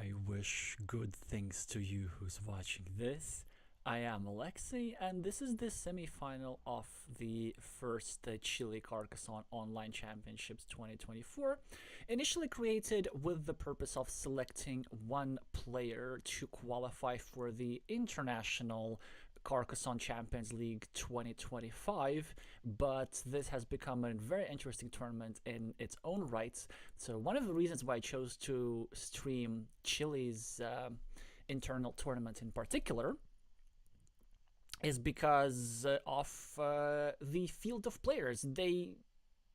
I wish good things to you who's watching this. I am Alexey, and this is the semi-final of the first Chile Carcassonne Online Championships 2024, initially created with the purpose of selecting one player to qualify for the international Carcassonne Champions League 2025, but this has become a very interesting tournament in its own right. So one of the reasons why I chose to stream Chile's internal tournament in particular is because of the field of players. They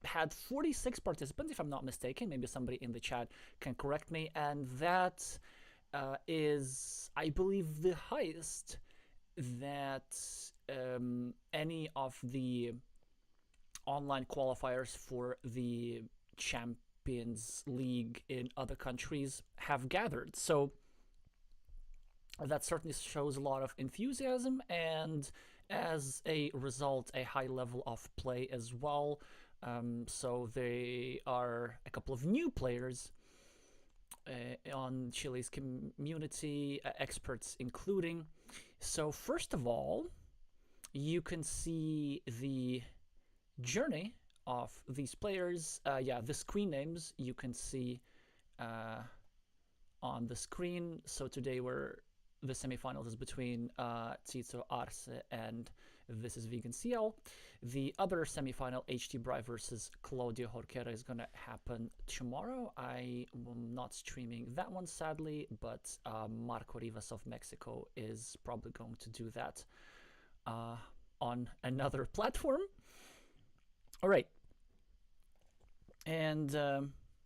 had 46 participants, if I'm not mistaken. Maybe somebody in the chat can correct me, and that is, I believe, the highest that any of the online qualifiers for the Champions League in other countries have gathered. So that certainly shows a lot of enthusiasm, and as a result, a high level of play as well. So they are a couple of new players on Chile's community, experts including. So first of all, you can see the journey of these players. The screen names you can see on the screen. So today the semifinals is between Tito Arce and this is Vegan CL. The other semifinal, HT Bry versus Claudio Jorquera, is going to happen tomorrow. I am not streaming that one, sadly, but Marco Rivas of Mexico is probably going to do that on another platform. All right. And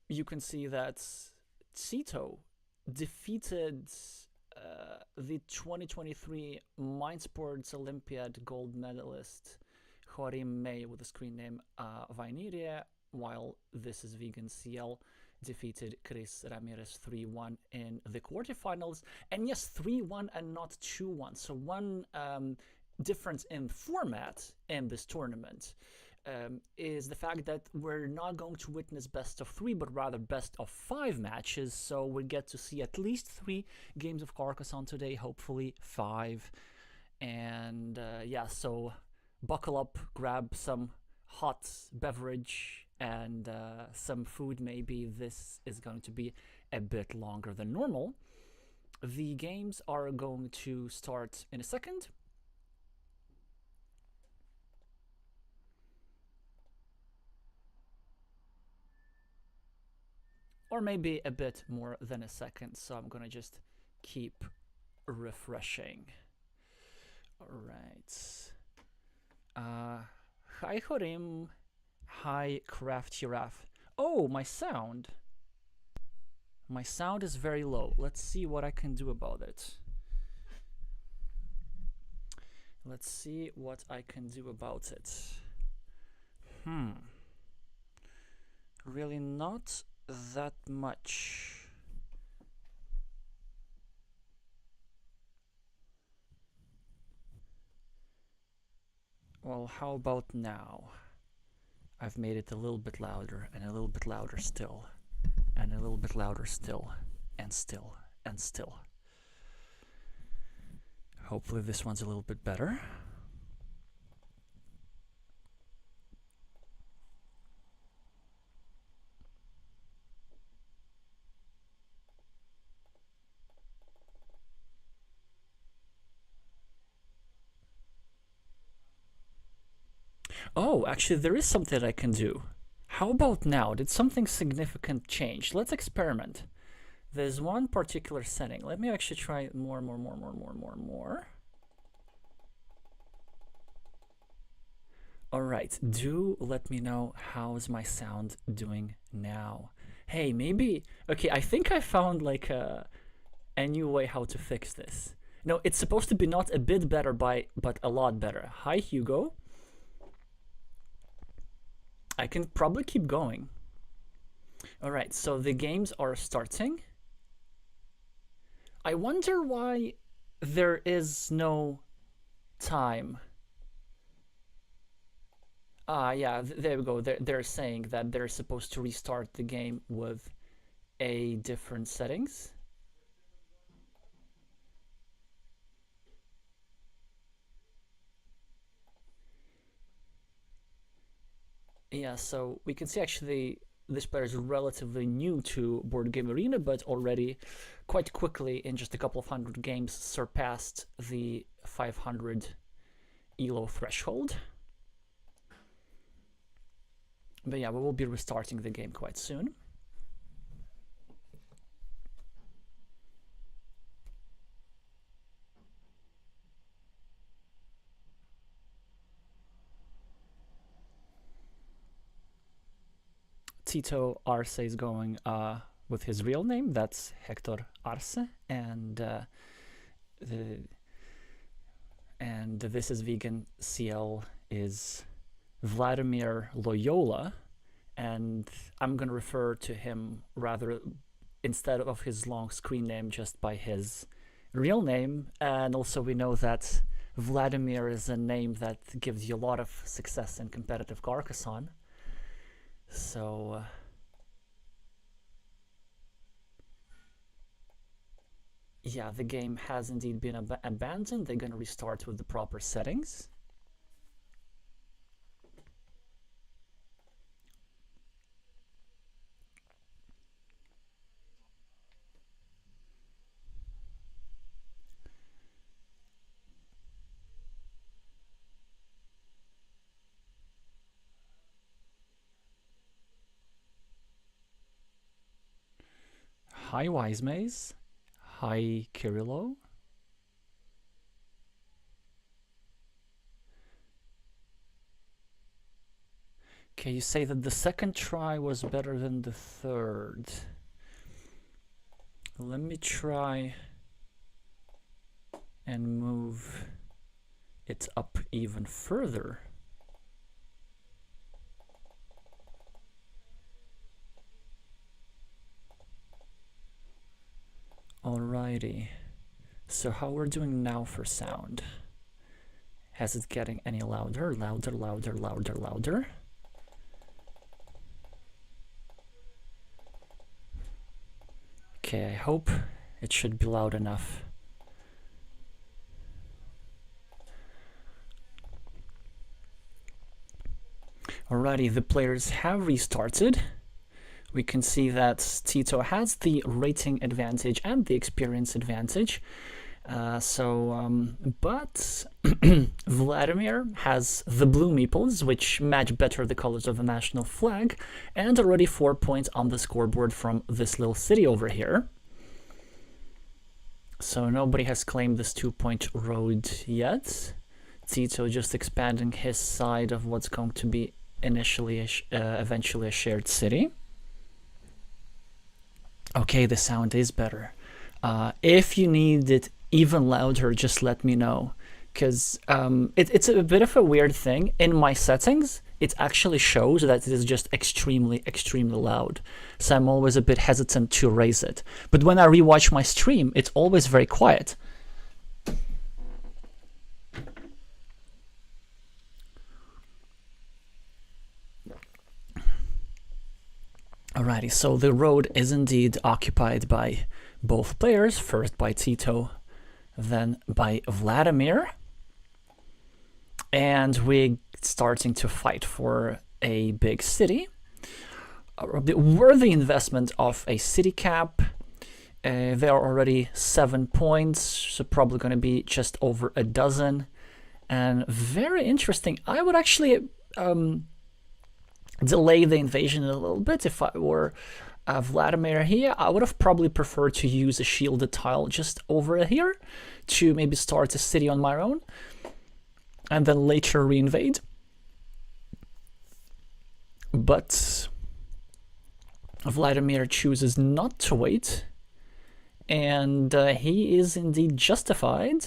you can see that Tito defeated the 2023 Mindsports Olympiad gold medalist Jorim May with the screen name Vainiria, while this is Vegan CL defeated Chris Ramirez 3-1 in the quarterfinals. And yes, 3-1 and not 2-1. So one difference in format in this tournament is the fact that we're not going to witness best of 3, but rather best of 5 matches. So we get to see at least 3 games of Carcassonne today, hopefully 5. And so buckle up, grab some hot beverage and some food maybe. This is going to be a bit longer than normal. The games are going to start in a second. Or maybe a bit more than a second, so I'm gonna just keep refreshing. All right. Hi Jorim. Hi Craft Giraffe. Oh, my sound. My sound is very low. Let's see what I can do about it. Let's see what I can do about it. Really not that much. Well, how about now? I've made it a little bit louder, and a little bit louder still, and a little bit louder still, and still, and still. Hopefully this one's a little bit better. Oh, actually, there is something I can do. How about now? Did something significant change? Let's experiment. There's one particular setting. Let me actually try more. All right, do let me know how's my sound doing now. Hey, maybe, okay, I think I found like a new way how to fix this. No, it's supposed to be not a bit better but a lot better. Hi, Hugo. I can probably keep going. All right, so the games are starting. I wonder why there is no time. Yeah, there we go. They're saying that they're supposed to restart the game with a different settings. Yeah, so we can see actually this player is relatively new to Board Game Arena, but already quite quickly in just a couple of hundred games surpassed the 500 ELO threshold. But yeah, we will be restarting the game quite soon. Tito Arce is going with his real name. That's Hector Arce, and this is vegan. CL is Vladimir Loyola, and I'm gonna refer to him rather instead of his long screen name just by his real name. And also we know that Vladimir is a name that gives you a lot of success in competitive Carcassonne. So yeah, the game has indeed been abandoned. They're gonna restart with the proper settings. Hi Wise Maze. Hi Kirillo. Okay, you say that the second try was better than the third. Let me try and move it up even further. Alrighty, so how we're doing now for sound? Has it getting any louder? Louder, louder, louder, louder. Okay, I hope it should be loud enough. Alrighty, the players have restarted. We can see that Tito has the rating advantage and the experience advantage. But Vladimir has the blue meeples, which match better the colors of the national flag, and already 4 points on the scoreboard from this little city over here. So nobody has claimed this 2-point road yet. Tito just expanding his side of what's going to be initially, eventually a shared city. Okay, the sound is better. If you need it even louder, just let me know, because it's a bit of a weird thing. In my settings, it actually shows that it is just extremely, extremely loud. So I'm always a bit hesitant to raise it. But when I rewatch my stream, it's always very quiet. Alrighty, so the road is indeed occupied by both players, first by Tito, then by Vladimir. And we're starting to fight for a big city. The worthy investment of a city cap. There are already 7 points, so probably going to be just over a dozen. And very interesting. I would actually delay the invasion a little bit. If I were Vladimir here, I would have probably preferred to use a shielded tile just over here to maybe start a city on my own and then later reinvade. But Vladimir chooses not to wait, and he is indeed justified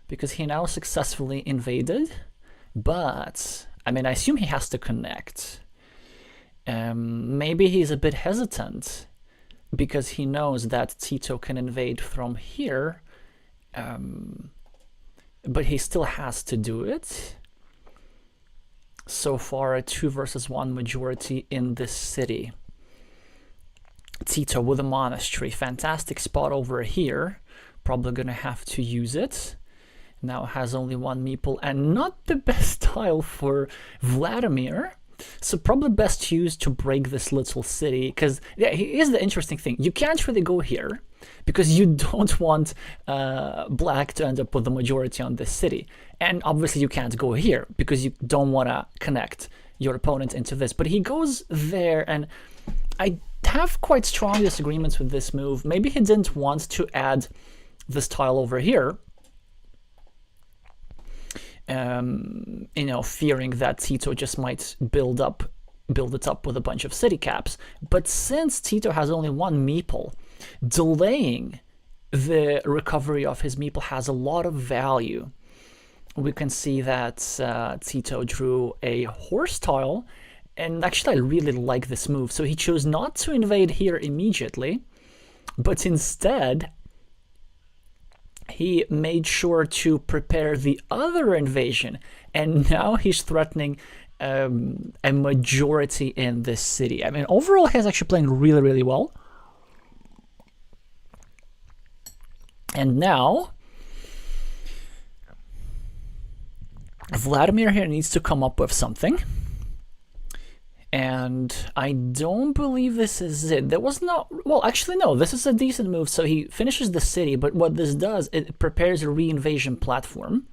because he now successfully invaded. But I mean, I assume he has to connect. Maybe he's a bit hesitant because he knows that Tito can invade from here, but he still has to do it. So far, a 2 versus 1 majority in this city. Tito with a monastery, fantastic spot over here. Probably gonna have to use it. Now has only 1 meeple, and not the best tile for Vladimir. So probably best used to break this little city, because yeah, here's the interesting thing. You can't really go here because you don't want black to end up with the majority on this city. And obviously you can't go here because you don't want to connect your opponent into this. But he goes there, and I have quite strong disagreements with this move. Maybe he didn't want to add this tile over here, you know, fearing that Tito just might build it up with a bunch of city caps. But since Tito has only one meeple, delaying the recovery of his meeple has a lot of value. We can see that Tito drew a horse tile, and actually I really like this move. So he chose not to invade here immediately, but instead he made sure to prepare the other invasion, and now he's threatening a majority in this city. I mean, overall he's actually playing really, really well. And now Vladimir here needs to come up with something. And I don't believe this is it. There was no... Well, actually, no. This is a decent move. So he finishes the city, but what this does, it prepares a re-invasion platform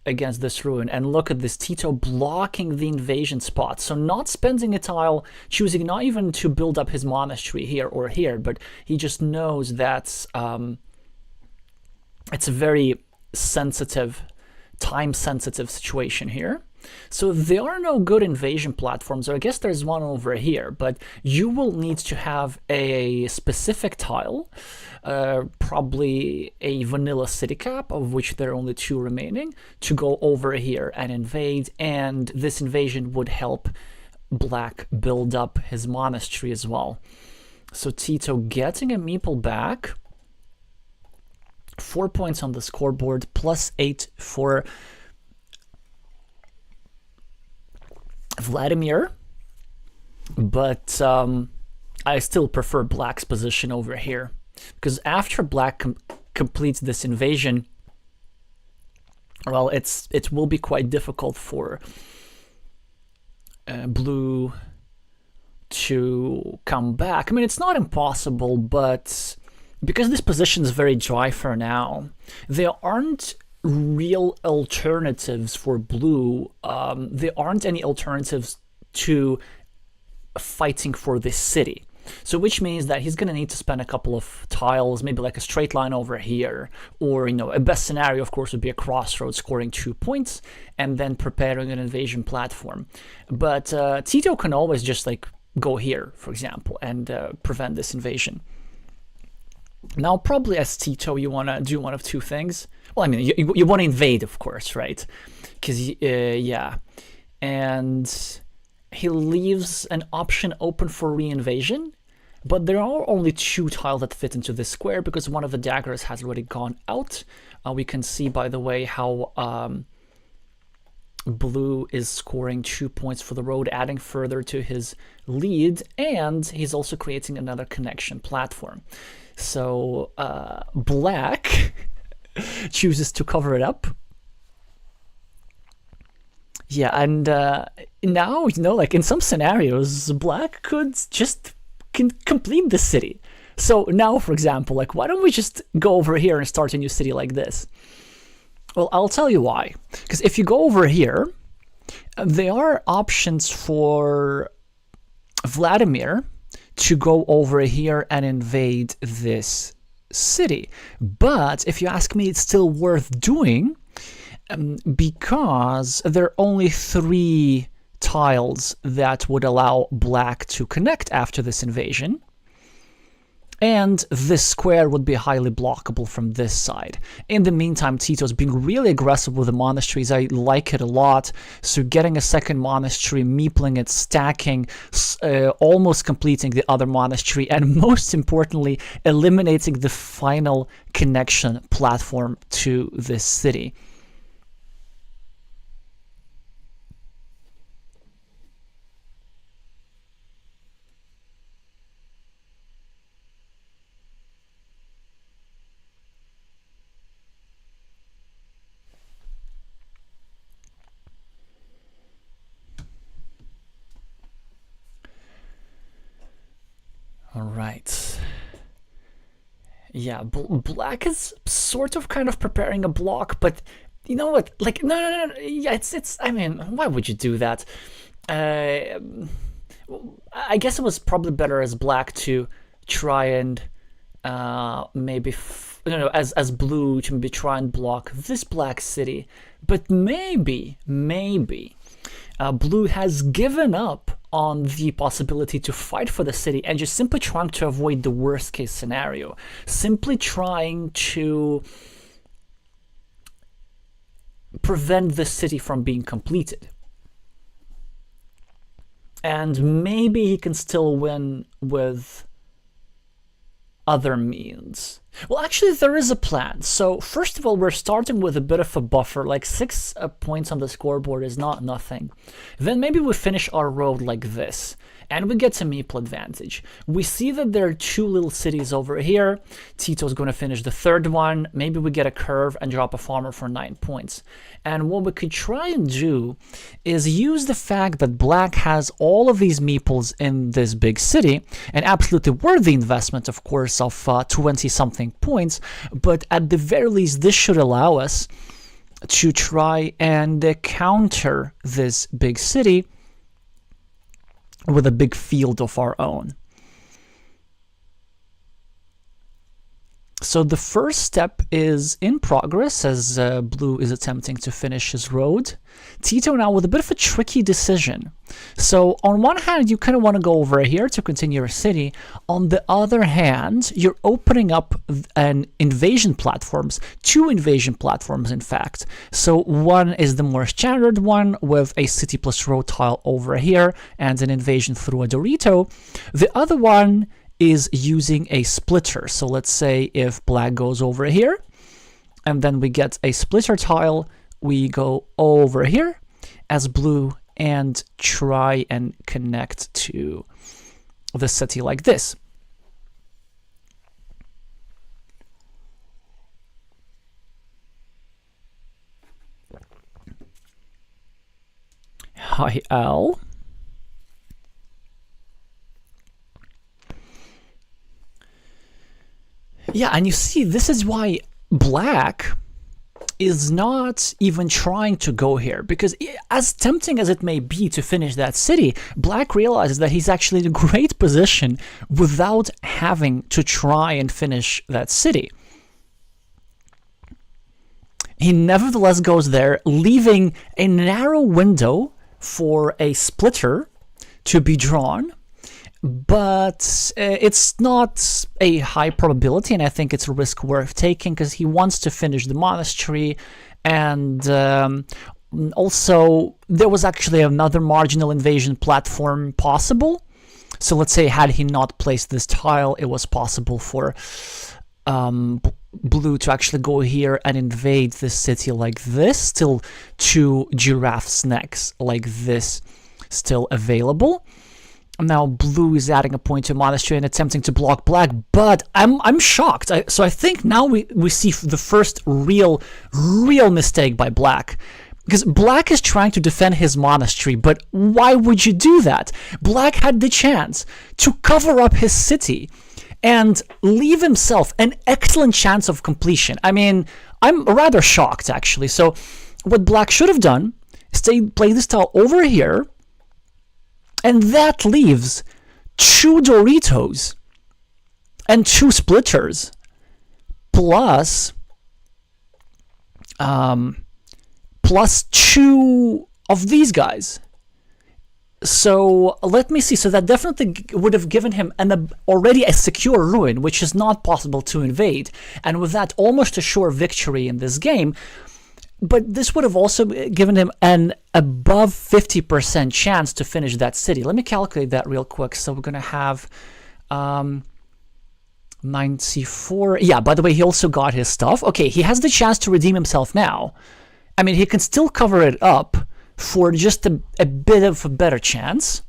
against this ruin. And look at this, Tito blocking the invasion spot. So not spending a tile, choosing not even to build up his monastery here or here, but he just knows that it's a very sensitive, time-sensitive situation here. So there are no good invasion platforms, or I guess there's one over here, but you will need to have a specific tile, probably a vanilla city cap, of which there are only 2 remaining, to go over here and invade, and this invasion would help black build up his monastery as well. So Tito getting a meeple back, 4 points on the scoreboard, +8 for Vladimir, but I still prefer black's position over here, because after black completes this invasion, well, it will be quite difficult for blue to come back. I mean, it's not impossible, but because this position is very dry for now, there aren't real alternatives for blue. There aren't any alternatives to fighting for this city. So which means that he's going to need to spend a couple of tiles, maybe like a straight line over here, or, you know, a best scenario, of course, would be a crossroads scoring 2 points and then preparing an invasion platform. But Tito can always just like go here, for example, and prevent this invasion. Now, probably as Tito, you want to do one of 2 things. Well, I mean, you want to invade, of course, right? Because, yeah. And he leaves an option open for re-invasion, but there are only 2 tiles that fit into this square because one of the daggers has already gone out. We can see, by the way, how blue is scoring 2 points for the road, adding further to his lead, and he's also creating another connection platform. So black chooses to cover it up. Yeah, and now, you know, like in some scenarios, black could just complete the city. So now, for example, like, why don't we just go over here and start a new city like this? Well, I'll tell you why. Because if you go over here, there are options for Vladimir to go over here and invade this city. But if you ask me, it's still worth doing because there are only 3 tiles that would allow black to connect after this invasion. And this square would be highly blockable from this side. In the meantime, Tito's being really aggressive with the monasteries. I like it a lot. So getting a second monastery, meepling it, stacking, almost completing the other monastery, and most importantly, eliminating the final connection platform to this city. All right. Yeah, black is sort of kind of preparing a block, but you know what? Like, no. Yeah, it's. I mean, why would you do that? I guess it was probably better as black to try and maybe as blue to maybe try and block this black city, but maybe blue has given up on the possibility to fight for the city and just simply trying to avoid the worst case scenario, simply trying to prevent the city from being completed. And maybe he can still win with other means. Well, actually, there is a plan. So first of all, we're starting with a bit of a buffer, like 6 points on the scoreboard is not nothing. Then maybe we finish our road like this, and we get some meeple advantage. We see that there are 2 little cities over here. Tito's going to finish the 3rd one. Maybe we get a curve and drop a farmer for 9 points. And what we could try and do is use the fact that black has all of these meeples in this big city, an absolutely worthy investment, of course, of 20-something points, but at the very least, this should allow us to try and counter this big city with a big field of our own. So the first step is in progress as blue is attempting to finish his road. Tito now with a bit of a tricky decision. So on one hand, you kind of want to go over here to continue your city. On the other hand, you're opening up an invasion platforms, 2 invasion platforms in fact. So one is the more standard one with a city plus road tile over here and an invasion through a Dorito. The other one is using a splitter. So let's say if black goes over here and then we get a splitter tile, we go over here as blue and try and connect to the city like this. Hi, Al. Yeah, and you see, this is why black is not even trying to go here, because as tempting as it may be to finish that city, black realizes that he's actually in a great position without having to try and finish that city. He nevertheless goes there, leaving a narrow window for a splitter to be drawn. But it's not a high probability, and I think it's a risk worth taking because he wants to finish the monastery. And also, there was actually another marginal invasion platform possible. So let's say had he not placed this tile, it was possible for blue to actually go here and invade this city like this. Still 2 giraffes' necks like this still available. Now blue is adding a point to monastery and attempting to block black, but I'm shocked. So I think now we see the first real mistake by black. Because black is trying to defend his monastery, but why would you do that? Black had the chance to cover up his city and leave himself an excellent chance of completion. I mean, I'm rather shocked actually. So what black should have done is play this tile over here, and that leaves 2 Doritos and 2 splitters plus 2 of these guys. So let me see. So that definitely would have given him already a secure ruin, which is not possible to invade. And with that, almost a sure victory in this game. But this would have also given him an above 50% chance to finish that city. Let me calculate that real quick. So we're going to have 94. Yeah, by the way, he also got his stuff. Okay, he has the chance to redeem himself now. I mean, he can still cover it up for just a bit of a better chance.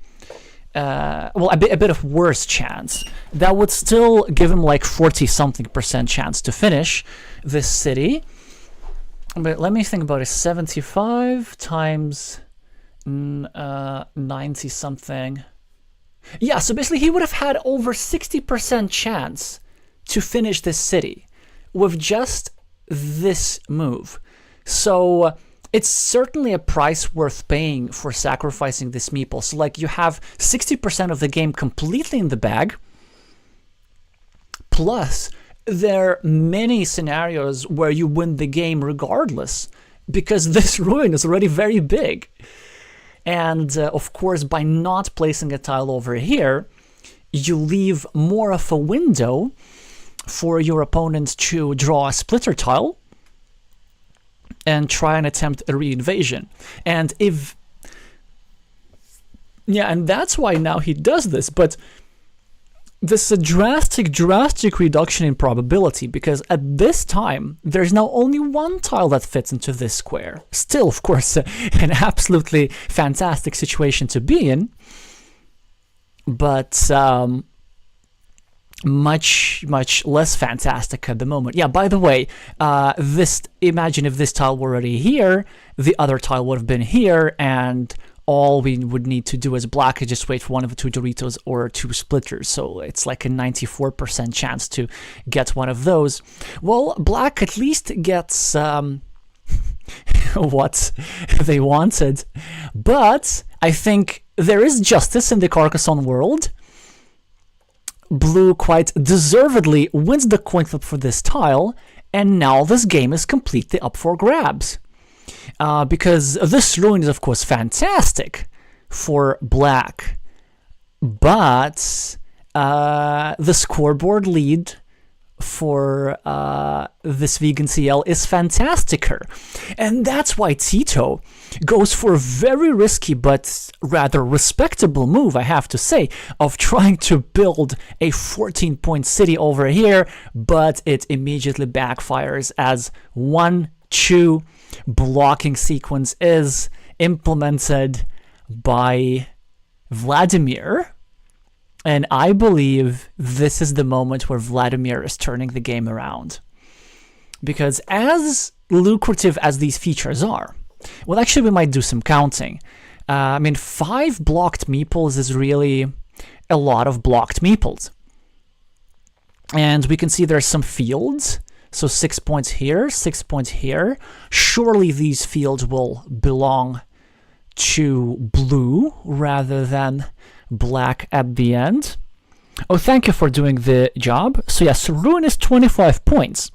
Well, a bit of worse chance. That would still give him like 40-something% chance to finish this city. But let me think about it. 75 times 90-something. Yeah, so basically he would have had over 60% chance to finish this city with just this move. So it's certainly a price worth paying for sacrificing this meeple. So like you have 60% of the game completely in the bag, plus there are many scenarios where you win the game regardless, because this ruin is already very big. And of course, by not placing a tile over here, you leave more of a window for your opponent to draw a splitter tile and try and attempt a re-invasion. And if... yeah, and that's why now he does this, but this is a drastic reduction in probability, because at this time, there's now only one tile that fits into this square. Still, of course, an absolutely fantastic situation to be in, but much less fantastic at the moment. Yeah, by the way, imagine if this tile were already here, the other tile would have been here, and all we would need to do as black is just wait for one of the two Doritos or two splitters. So it's like a 94% chance to get one of those. Well, black at least gets what they wanted. But I think there is justice in the Carcassonne world. Blue quite deservedly wins the coin flip for this tile, and now this game is completely up for grabs. Because this ruin is, of course, fantastic for black, but the scoreboard lead for this vegan CL is fantasticer. And that's why Tito goes for a very risky but rather respectable move, I have to say, of trying to build a 14-point city over here, but it immediately backfires as 1-2 blocking sequence is implemented by Vladimir, and I believe this is the moment where Vladimir is turning the game around. Because as lucrative as these features are, well, actually we might do some counting. I mean, 5 blocked meeples is really a lot of blocked meeples. And we can see there's some fields. So 6 points here, 6 points here. Surely these fields will belong to blue rather than black at the end. Oh, thank you for doing the job. So yes, ruin is 25 points.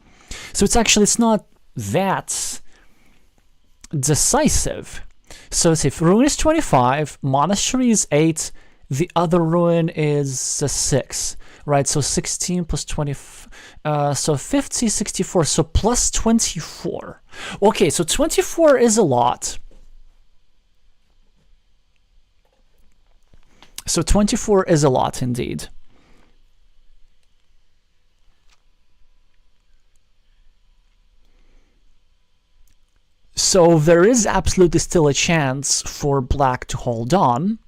So it's not that decisive. So let's see, if ruin is 25, monastery is 8, the other ruin is 6. Right, so 16 plus 20, so 50, 64, so plus 24. Okay, so 24 is a lot. So 24 is a lot indeed. So there is absolutely still a chance for black to hold on.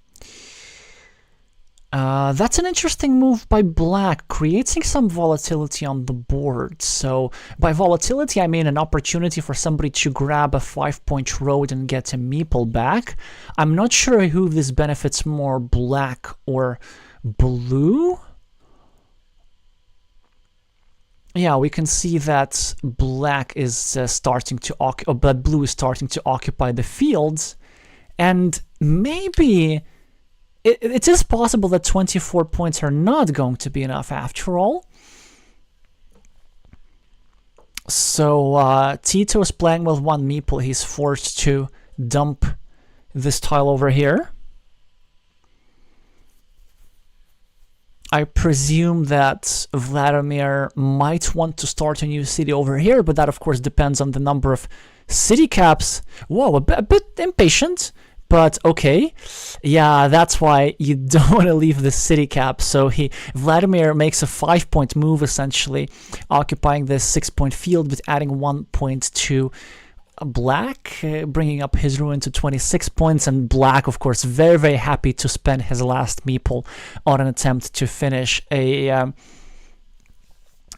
That's an interesting move by black, creating some volatility on the board. So by volatility, I mean an opportunity for somebody to grab a 5-point road and get a meeple back. I'm not sure who this benefits more, black or blue. Yeah, we can see that black is starting to occupy, but blue is starting to occupy the fields, and maybe it is possible that 24 points are not going to be enough after all. So Tito is playing with 1 meeple. He's forced to dump this tile over here. I presume that Vladimir might want to start a new city over here, but that of course depends on the number of city caps. Whoa, a bit impatient. But okay, yeah, that's why you don't want to leave the city cap. So Vladimir makes a 5-point move, essentially, occupying this 6-point field, but adding 1 point to black, bringing up his ruin to 26 points. And black, of course, very happy to spend his last meeple on an attempt to finish a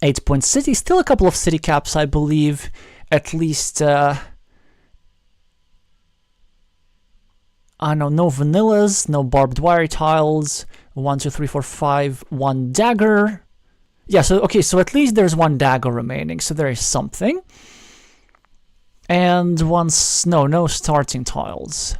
8-point city. Still a couple of city caps, I believe, at least... no vanillas, no barbed wire tiles, 1, 2, 3, 4, 5, 1 dagger. Yeah, so okay, so at least there's 1 dagger remaining, so there is something. And no starting tiles.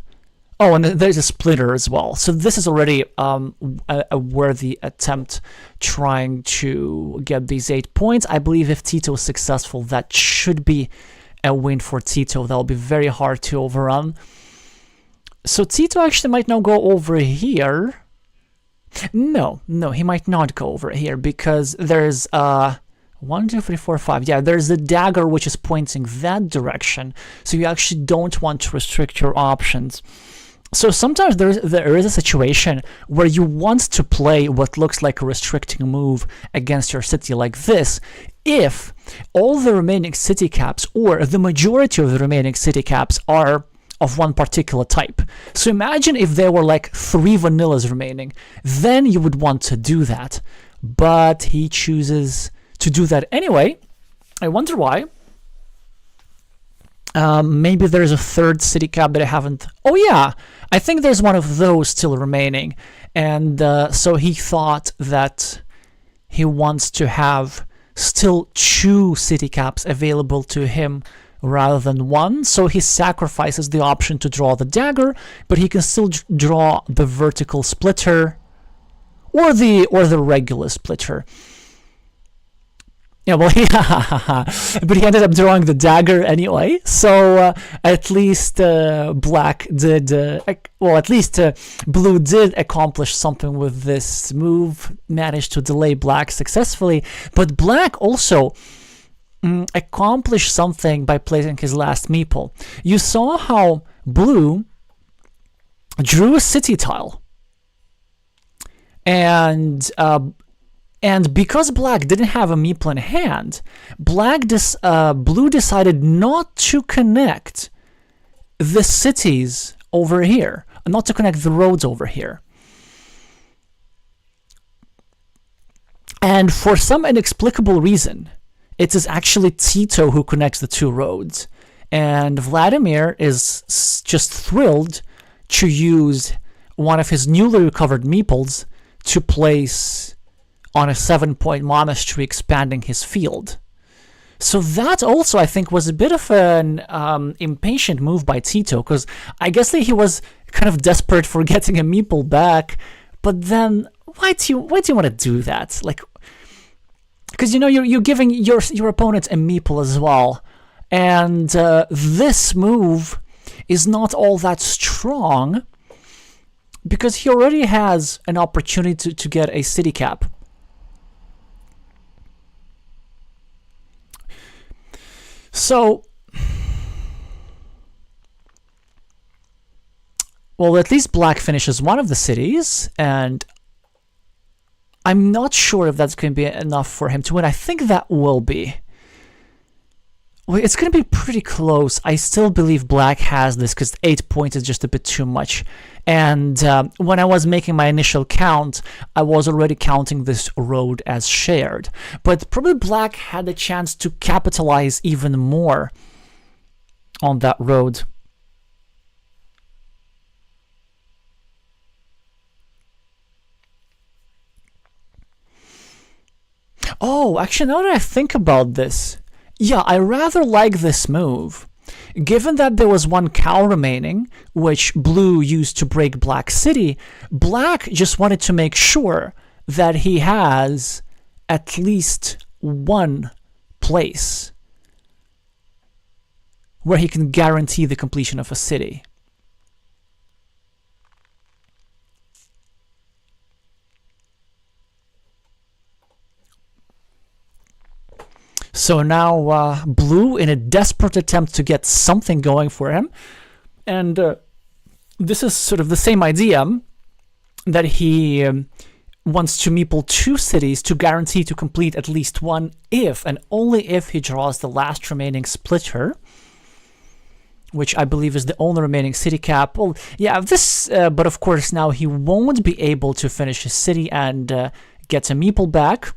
Oh, and there's a splitter as well. So this is already a worthy attempt trying to get these 8 points. I believe if Tito is successful, that should be a win for Tito. That'll be very hard to overrun. So Tito actually might now go over here. No, he might not go over here because there's 1, 2, 3, 4, 5. Yeah, there's the dagger which is pointing that direction. So you actually don't want to restrict your options. So sometimes there is a situation where you want to play what looks like a restricting move against your city like this if all the remaining city caps or the majority of the remaining city caps are of one particular type. So imagine if there were like 3 vanillas remaining, then you would want to do that. But he chooses to do that anyway. I wonder why. Maybe there's a 3rd city cap that I haven't... Oh yeah, I think there's one of those still remaining. And so he thought that he wants to have still 2 city caps available to him rather than 1. So he sacrifices the option to draw the dagger, but he can still draw the vertical splitter or the regular splitter. Yeah, well, yeah, but he ended up drawing the dagger anyway. So at least black did, well, at least blue did accomplish something with this move, managed to delay black successfully. But black also accomplished something by placing his last meeple. You saw how blue drew a city tile, and because black didn't have a meeple in hand, blue decided not to connect the cities over here, not to connect the roads over here. And for some inexplicable reason, it is actually Tito who connects the 2 roads. And Vladimir is just thrilled to use one of his newly recovered meeples to place on a 7-point monastery, expanding his field. So that also, I think, was a bit of an impatient move by Tito, because I guess that he was kind of desperate for getting a meeple back. But then, why do you want to do that? Like, because you know you're giving your opponent a meeple as well, and this move is not all that strong because he already has an opportunity to get a city cap. So, well, at least black finishes one of the cities, and I'm not sure if that's going to be enough for him to win. I think that will be. Well, it's going to be pretty close. I still believe black has this because 8 points is just a bit too much. And when I was making my initial count, I was already counting this road as shared. But probably black had a chance to capitalize even more on that road. Oh, actually, now that I think about this, yeah, I rather like this move. Given that there was 1 cow remaining, which blue used to break black city, black just wanted to make sure that he has at least 1 place where he can guarantee the completion of a city. So now blue, in a desperate attempt to get something going for him, and this is sort of the same idea that he wants to meeple 2 cities to guarantee to complete at least 1 if and only if he draws the last remaining splitter, which I believe is the only remaining city cap. Well, yeah, this, but of course now he won't be able to finish his city and get a meeple back.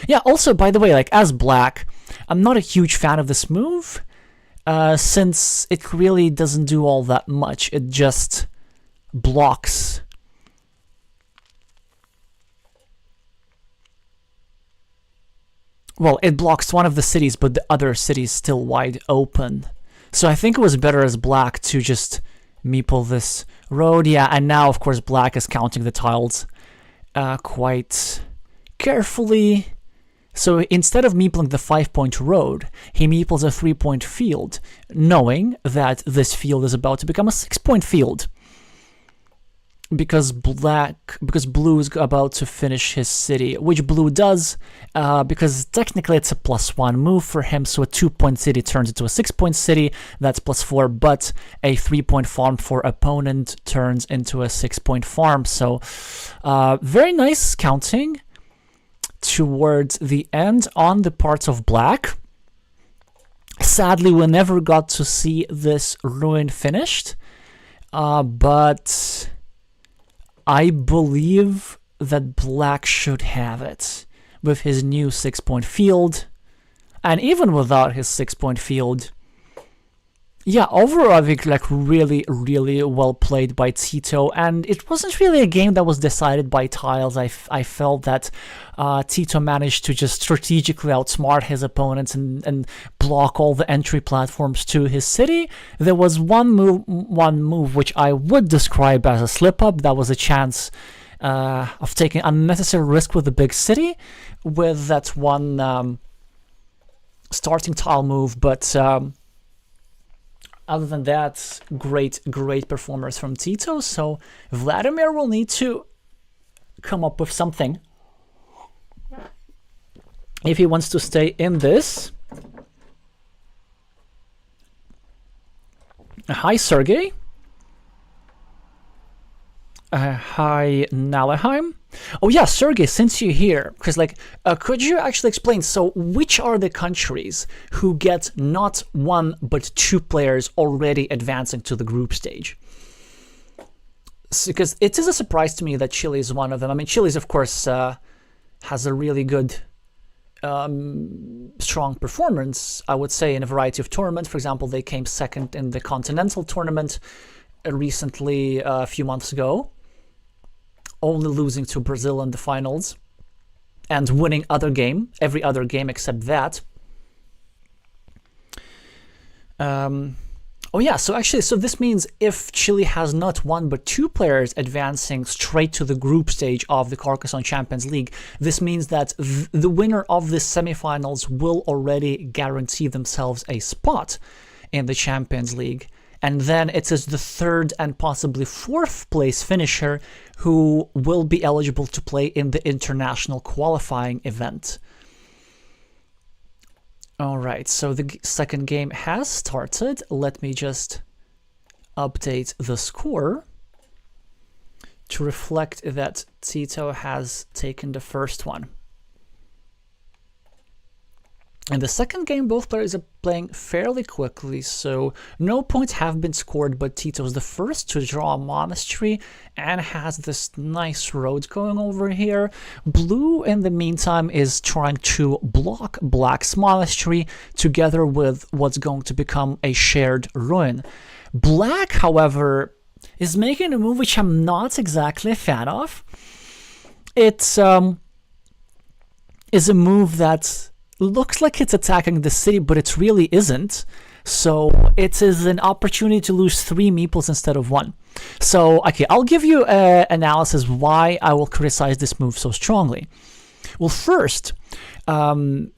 Yeah, also, by the way, like, as black, I'm not a huge fan of this move, since it really doesn't do all that much. It just blocks Well, it blocks one of the cities, but the other city is still wide open. So I think it was better as black to just meeple this road. Yeah, and now, of course, black is counting the tiles quite carefully. So instead of meepling the 5-point road, he meeples a 3-point field, knowing that this field is about to become a 6-point field. Because blue is about to finish his city, which blue does, because technically it's a +1 move for him, so a 2-point city turns into a 6-point city, that's +4, but a 3-point farm for opponent turns into a 6-point farm, so very nice counting towards the end on the parts of black. Sadly, we never got to see this ruin finished, but I believe that black should have it with his new 6-point field, and even without his 6-point field. Yeah, overall I think like really well played by Tito, and it wasn't really a game that was decided by tiles. I felt that Tito managed to just strategically outsmart his opponents and block all the entry platforms to his city. There was one move which I would describe as a slip-up. That was a chance of taking unnecessary risk with the big city with that one starting tile move, but other than that, great performance from Tito. So Vladimir will need to come up with something if he wants to stay in this. Hi, Sergey. Hi, Nalaheim. Oh yeah, Sergey, since you're here, because like, could you actually explain, so which are the countries who get not 1 but 2 players already advancing to the group stage? Because it is a surprise to me that Chile is one of them. I mean, Chile, of course, has a really good, strong performance, I would say, in a variety of tournaments. For example, they came second in the Continental Tournament recently, a few months ago, only losing to Brazil in the finals and winning every other game except that. Oh yeah, so actually, so this means if Chile has not 1 but 2 players advancing straight to the group stage of the Carcassonne Champions League, this means that the winner of the semifinals will already guarantee themselves a spot in the Champions League. And then it is the 3rd and possibly 4th place finisher who will be eligible to play in the international qualifying event. All right, so the second game has started. Let me just update the score to reflect that Tito has taken the first one. In the second game, both players are playing fairly quickly, so no points have been scored, but Tito's the first to draw a monastery and has this nice road going over here. Blue, in the meantime, is trying to block black's monastery together with what's going to become a shared ruin. Black, however, is making a move which I'm not exactly a fan of. It is a move that looks like it's attacking the city, but it really isn't. So it is an opportunity to lose 3 meeples instead of 1. So, okay, I'll give you an analysis why I will criticize this move so strongly. Well, first, even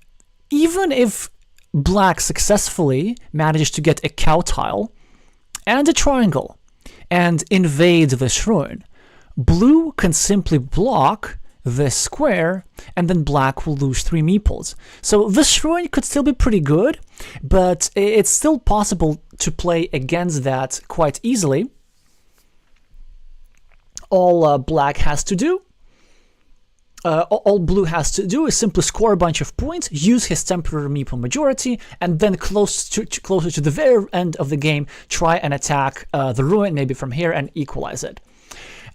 if black successfully manages to get a cow tile and a triangle and invade this ruin, blue can simply block this square, and then black will lose 3 meeples. So this ruin could still be pretty good, but it's still possible to play against that quite easily. All black has to do, all blue has to do is simply score a bunch of points, use his temporary meeple majority, and then closer to the very end of the game, try and attack the ruin, maybe from here, and equalize it.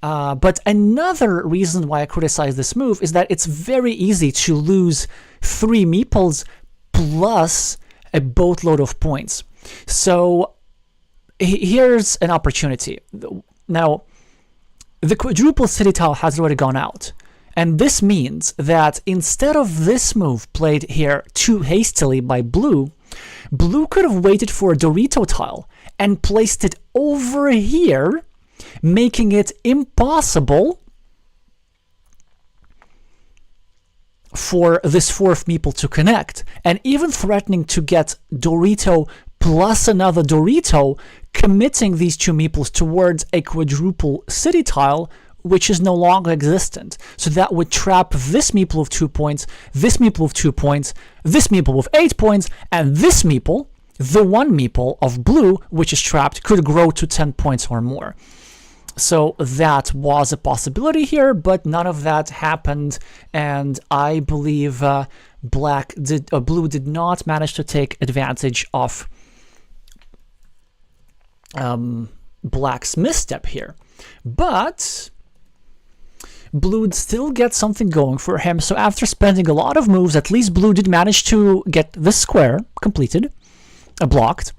But another reason why I criticize this move is that it's very easy to lose 3 meeples plus a boatload of points. So here's an opportunity. Now, the quadruple city tile has already gone out, And this means that instead of this move played here too hastily by blue, blue could have waited for a Dorito tile and placed it over here, making it impossible for this fourth meeple to connect, and even threatening to get Dorito plus another Dorito, committing these two meeples towards a quadruple city tile, which is no longer existent. So that would trap this meeple of 2 points, this meeple of 2 points, this meeple of 8 points, and this meeple, the one meeple of blue, which is trapped, could grow to 10 points or more. So that was a possibility here, but none of that happened, and I believe blue did not manage to take advantage of black's misstep here. But blue still gets something going for him, so after spending a lot of moves, at least blue did manage to get this square completed, blocked.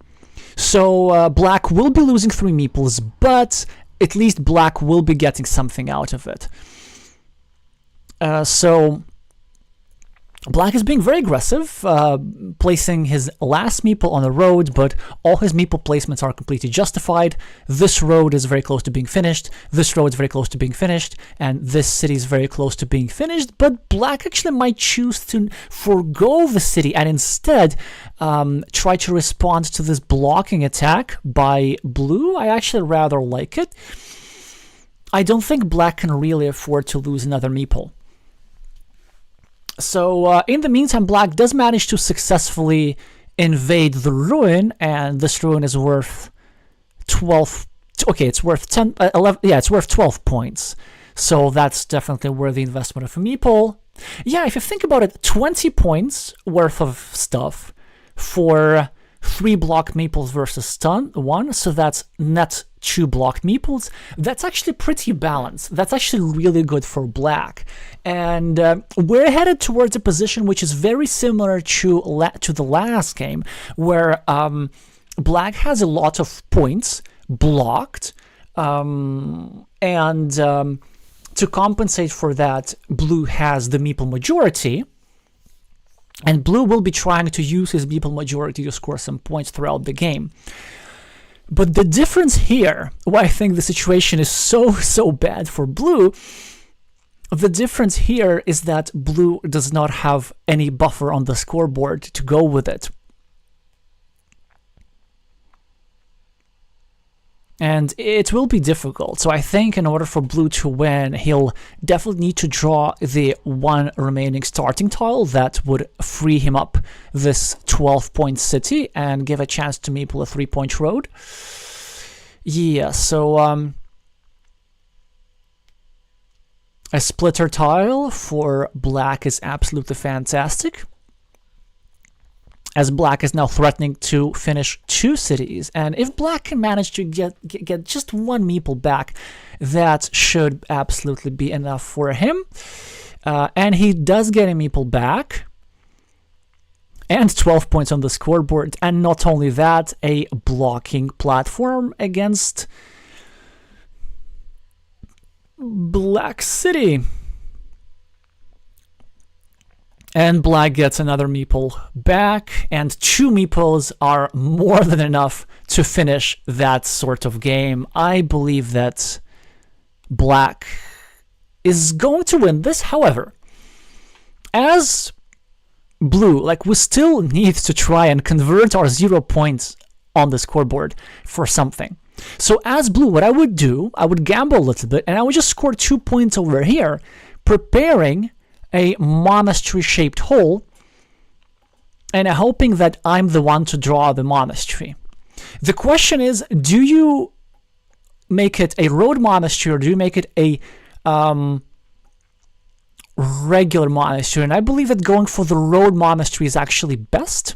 So black will be losing 3 meeples, but at least black will be getting something out of it. So black is being very aggressive, placing his last meeple on the road, but all his meeple placements are completely justified. This road is very close to being finished, this road is very close to being finished, and this city is very close to being finished, but black actually might choose to forego the city and instead try to respond to this blocking attack by blue. I actually rather like it. I don't think black can really afford to lose another meeple. So in the meantime, black does manage to successfully invade the ruin, and this ruin is worth 12. Okay, it's worth 11. Yeah, it's worth 12 points. So that's definitely worth the investment of a meeple. Yeah, if you think about it, 20 points worth of stuff for 3 block meeples versus stun 1, so that's net 2 blocked meeples. That's actually pretty balanced. That's actually really good for black. And we're headed towards a position which is very similar to the last game, where black has a lot of points blocked, and to compensate for that, blue has the meeple majority. And blue will be trying to use his meeple majority to score some points throughout the game. But the difference here, why I think the situation is so bad for blue, the difference here is that blue does not have any buffer on the scoreboard to go with it. And it will be difficult. So I think in order for blue to win, he'll definitely need to draw the one remaining starting tile that would free him up this 12-point city and give a chance to meeple a 3-point road. Yeah, so a splitter tile for black is absolutely fantastic, as black is now threatening to finish 2 cities. And if black can manage to get just 1 meeple back, that should absolutely be enough for him. And he does get a meeple back, and 12 points on the scoreboard. And not only that, a blocking platform against Black City. And black gets another meeple back, and 2 meeples are more than enough to finish that sort of game. I believe that black is going to win this. However, as blue, we still need to try and convert our 0 points on the scoreboard for something. So as blue, what I would do, I would gamble a little bit, and I would just score 2 points over here, preparing a monastery-shaped hole, and hoping that I'm the one to draw the monastery. The question is, do you make it a road monastery, or do you make it a regular monastery? And I believe that going for the road monastery is actually best,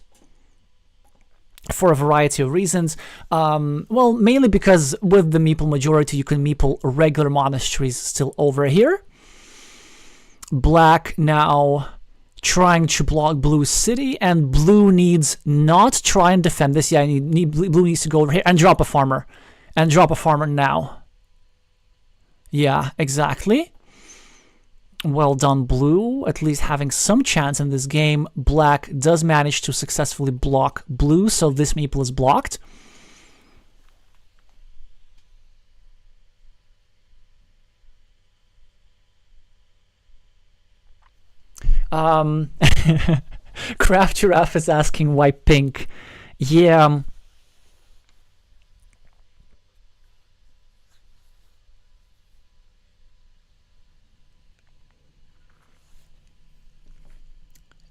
for a variety of reasons. Well, mainly because with the meeple majority, you can meeple regular monasteries still over here. Black now trying to block blue's city, and blue needs not try and defend this. Yeah, blue needs to go over here and drop a farmer. And drop a farmer now. Yeah, exactly. Well done, blue, at least having some chance in this game. Black does manage to successfully block blue, so this meeple is blocked. Craft Giraffe is asking why pink. Yeah.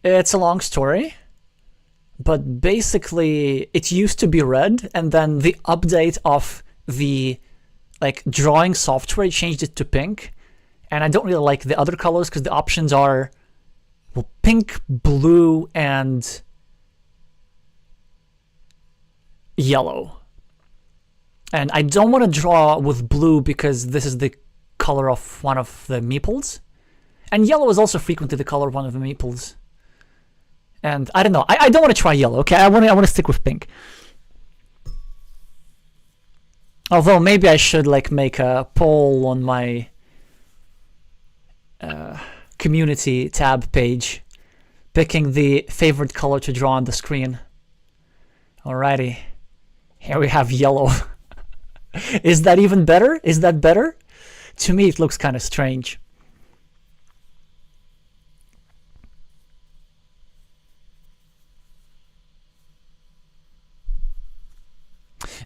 It's a long story, but basically it used to be red, and then the update of the drawing software changed it to pink, and I don't really like the other colors because the options are pink, blue, and yellow. And I don't want to draw with blue because this is the color of one of the meeples, and yellow is also frequently the color of one of the meeples. And I don't know. I don't want to try yellow. Okay, I want to stick with pink. Although maybe I should make a poll on my community tab page, picking the favorite color to draw on the screen. Alrighty, here we have yellow. Is that even better? Is that better? To me, it looks kind of strange.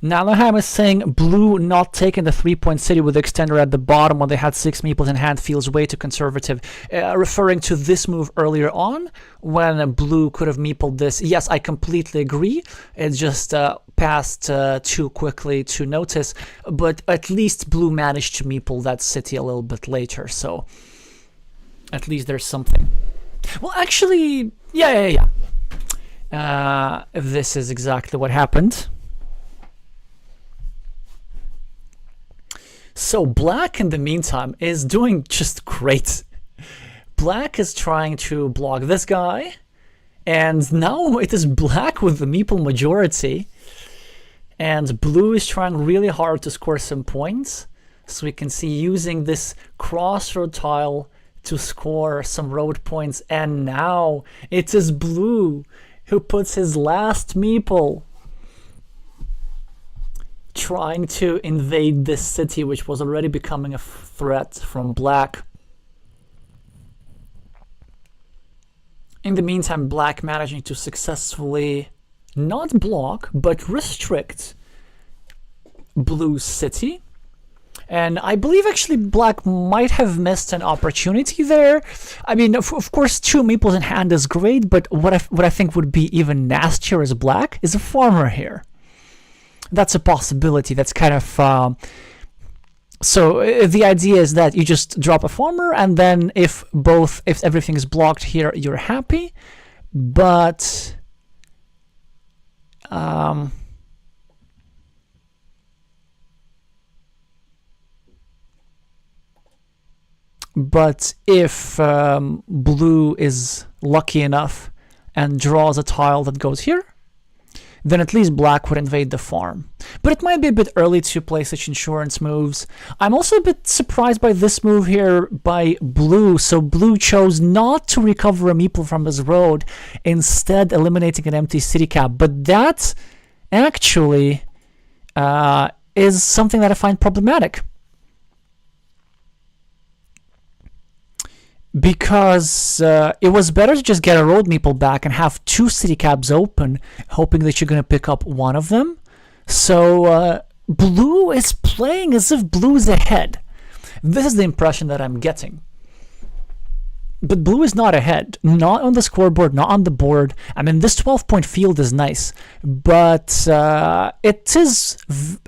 Nalaheim is saying blue not taking the 3-point city with the extender at the bottom when they had 6 meeples in hand feels way too conservative. Referring to this move earlier on when blue could have meepled this. Yes, I completely agree. It just passed too quickly to notice. But at least blue managed to meeple that city a little bit later. So at least there's something. Well, actually, yeah. This is exactly what happened. So black, in the meantime, is doing just great. Black is trying to block this guy, and now it is black with the meeple majority, and blue is trying really hard to score some points. So we can see using this crossroad tile to score some road points, and now it is blue who puts his last meeple, trying to invade this city, which was already becoming a threat from black. In the meantime, black managing to successfully not block, but restrict blue's city. And I believe actually black might have missed an opportunity there. I mean, of course, 2 meeples in hand is great, but what I think would be even nastier as black is a farmer here. That's a possibility. That's kind of so the idea is that you just drop a farmer, and then if everything is blocked here, you're happy. But if blue is lucky enough and draws a tile that goes here, then at least black would invade the farm. But it might be a bit early to play such insurance moves. I'm also a bit surprised by this move here by blue. So blue chose not to recover a meeple from his road, instead eliminating an empty city cap. But that actually is something that I find problematic. Because it was better to just get a road meeple back and have 2 city caps open, hoping that you're going to pick up one of them. So blue is playing as if blue's ahead. This is the impression that I'm getting. But blue is not ahead, not on the scoreboard, not on the board. I mean, this 12-point field is nice, but it is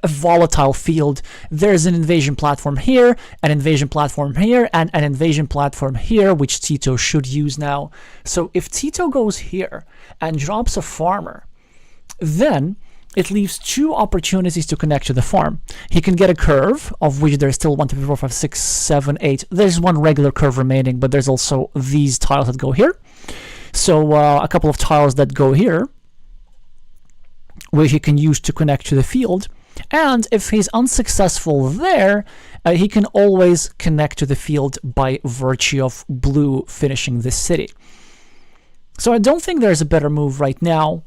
a volatile field. There's an invasion platform here, an invasion platform here, and an invasion platform here, which Tito should use now. So if Tito goes here and drops a farmer, then it leaves 2 opportunities to connect to the farm. He can get a curve, of which there's still 1, 2, 3, 4, 5, 6, 7, 8. There's 1 regular curve remaining, but there's also these tiles that go here. So a couple of tiles that go here, which he can use to connect to the field. And if he's unsuccessful there, he can always connect to the field by virtue of blue finishing this city. So I don't think there's a better move right now.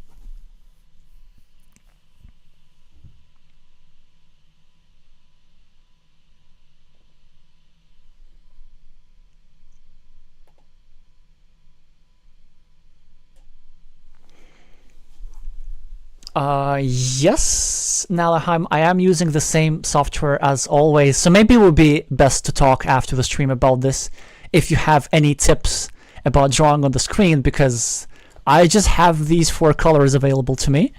Yes, Nalaheim, I am using the same software as always, so maybe it would be best to talk after the stream about this if you have any tips about drawing on the screen, because I just have these 4 colors available to me.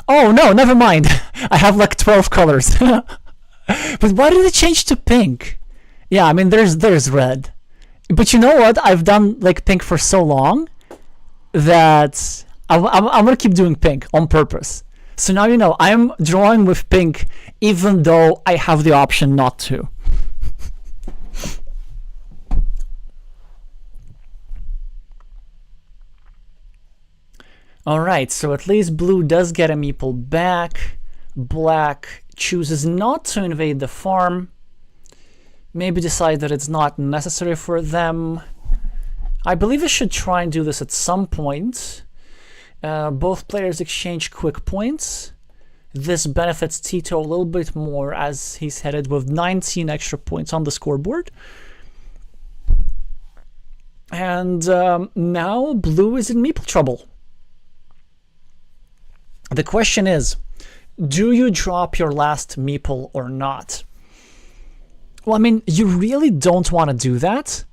Oh no, never mind. I have like 12 colors. But why did it change to pink? Yeah, I mean there's red. But you know what? I've done like pink for so long that I'm gonna keep doing pink on purpose. So now you know I'm drawing with pink even though I have the option not to. Alright, so at least blue does get a meeple back. Black chooses not to invade the farm. Maybe decide that it's not necessary for them. I believe I should try and do this at some point. Both players exchange quick points. This benefits Tito a little bit more as he's headed with 19 extra points on the scoreboard. And now blue is in meeple trouble. The question is, do you drop your last meeple or not? Well, I mean, you really don't want to do that.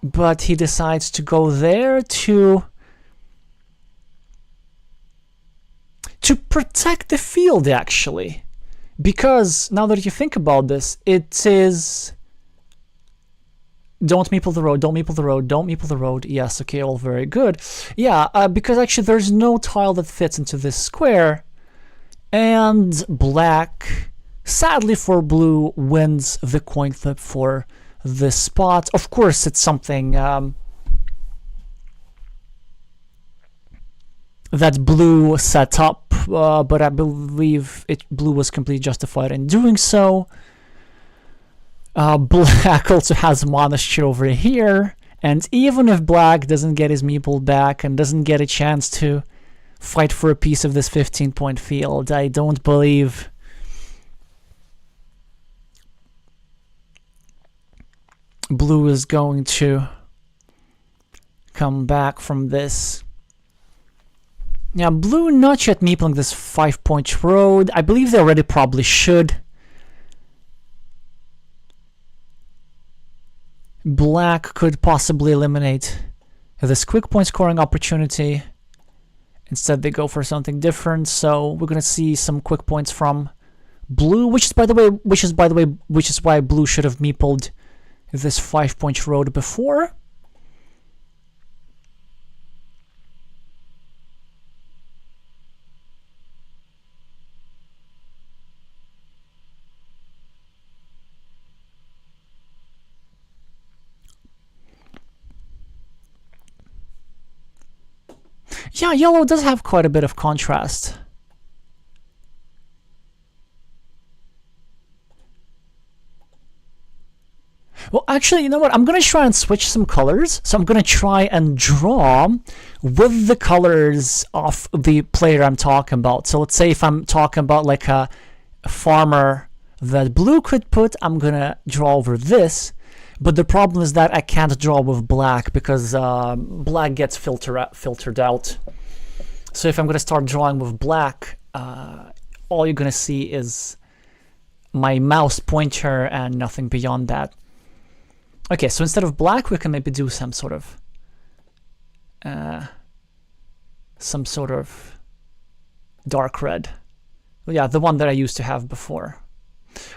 But he decides to go there to protect the field, actually. Because, now that you think about this, it is... Don't meeple the road, don't meeple the road, don't meeple the road. Yes, okay, all very good. Yeah, because actually there's no tile that fits into this square. And black... Sadly for blue, wins the coin flip for this spot. Of course, it's something that blue set up, but I believe blue was completely justified in doing so. Black also has a monastery over here, and even if black doesn't get his meeple back and doesn't get a chance to fight for a piece of this 15-point field, I don't believe... Blue is going to come back from this. Yeah, blue not yet meepling this 5-point road. I believe they already probably should. Black could possibly eliminate this quick point scoring opportunity. Instead, they go for something different. So we're gonna see some quick points from blue, which is by the way, blue should have meepled this 5-point road before. Yeah, yellow does have quite a bit of contrast. Well, actually, you know what? I'm going to try and switch some colors. So I'm going to try and draw with the colors of the player I'm talking about. So let's say if I'm talking about like a farmer that blue could put, I'm going to draw over this. But the problem is that I can't draw with black because black gets filtered out. So if I'm going to start drawing with black, all you're going to see is my mouse pointer and nothing beyond that. Okay, so instead of black, we can maybe do some sort of dark red. Well, yeah, the one that I used to have before.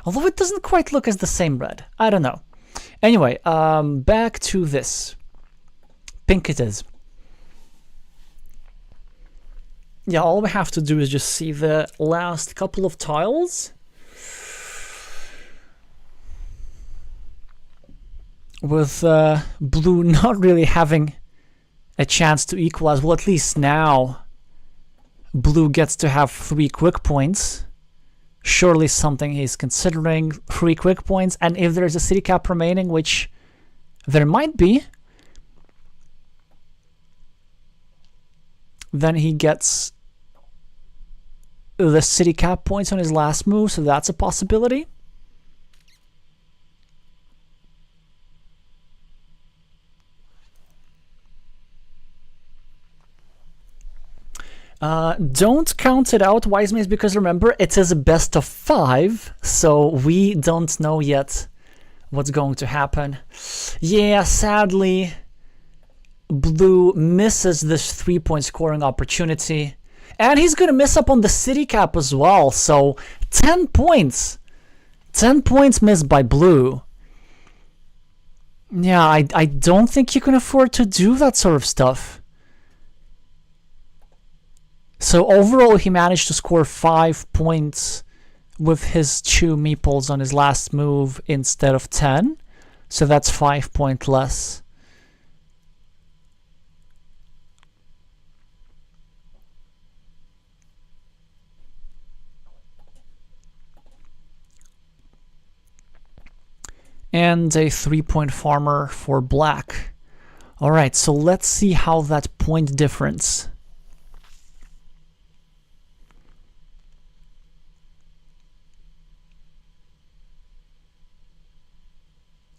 Although it doesn't quite look as the same red. I don't know. Anyway, back to this. Pink it is. Yeah, all we have to do is just see the last couple of tiles. With blue not really having a chance to equalize. Well, at least now blue gets to have 3 quick points. Surely something he's considering, 3 quick points. And if there's a city cap remaining, which there might be, then he gets the city cap points on his last move, so that's a possibility. Don't count it out, Wise Maze, because remember, it is a best of 5, so we don't know yet what's going to happen. Yeah, sadly, blue misses this 3-point scoring opportunity. And he's going to miss up on the city cap as well, so 10 points. 10 points missed by blue. Yeah, I don't think you can afford to do that sort of stuff. So overall, he managed to score 5 points with his 2 meeples on his last move instead of 10. So that's 5 points less. And a 3-point farmer for black. All right, so let's see how that point difference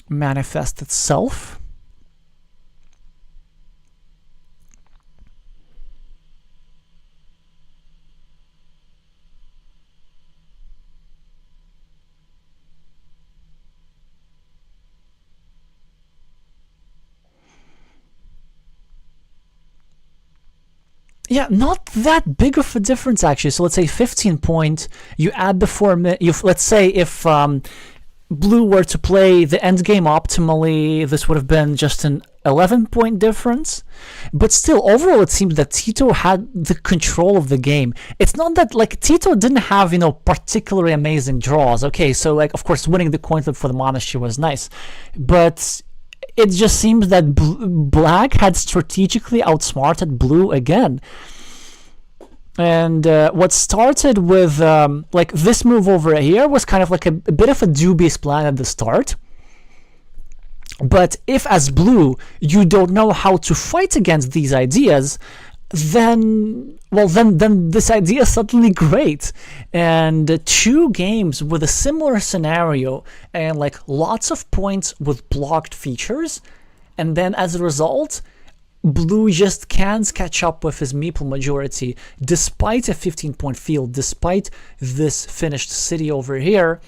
manifests itself. Yeah, not that big of a difference actually. So let's say 15 point. You add the 4 minutes. Let's say if blue were to play the end game optimally, this would have been just an 11-point difference. But still, overall, it seems that Tito had the control of the game. It's not that, like, Tito didn't have, particularly amazing draws. Okay, so, like, of course, winning the coin flip for the monastery was nice. But it just seems that black had strategically outsmarted blue again. And what started with like this move over here was kind of like a bit of a dubious plan at the start. But if as blue you don't know how to fight against these ideas, then this idea is suddenly great. And 2 games with a similar scenario and like lots of points with blocked features, and then as a result, blue just can't catch up with his meeple majority despite a 15-point field, despite this finished city over here.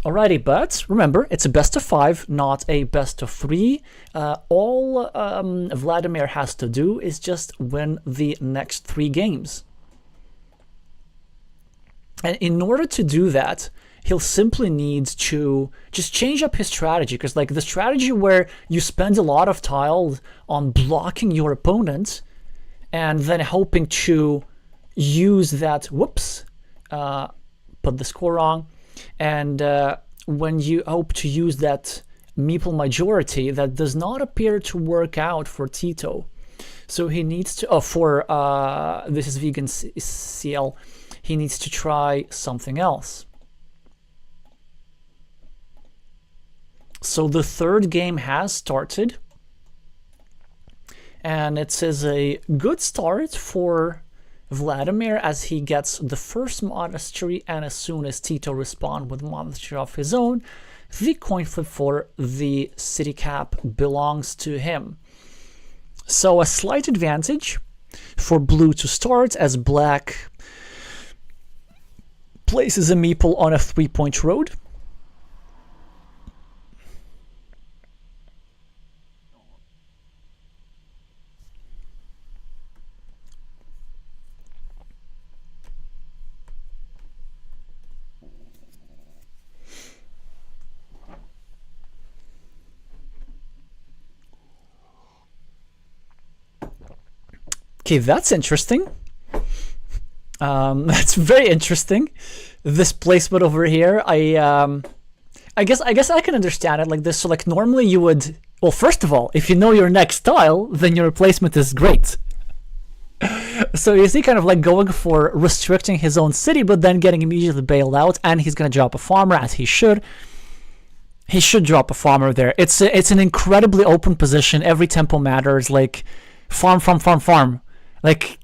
Alrighty, but remember, it's a best of 5, not a best of 3. All Vladimir has to do is just win the next 3 games. And in order to do that, he'll simply need to just change up his strategy, because like the strategy where you spend a lot of tiles on blocking your opponent and then hoping to use that, whoops, put the score wrong, and when you hope to use that meeple majority, that does not appear to work out for Tito. So he needs to, this is vegan CL, he needs to try something else. So the 3rd game has started, and it is a good start for Vladimir as he gets the first monastery, and as soon as Tito responds with monastery of his own, the coin flip for the city cap belongs to him. So a slight advantage for blue to start as black places a meeple on a 3-point road. Okay, that's interesting. That's very interesting. This placement over here, I guess I can understand it like this. So like normally you would Well, first of all, if you know your next tile, then your replacement is great. So you see, kind of like going for restricting his own city, but then getting immediately bailed out, and he's going to drop a farmer, as he should. He should drop a farmer there. It's an incredibly open position. Every tempo matters. Like, farm. Like,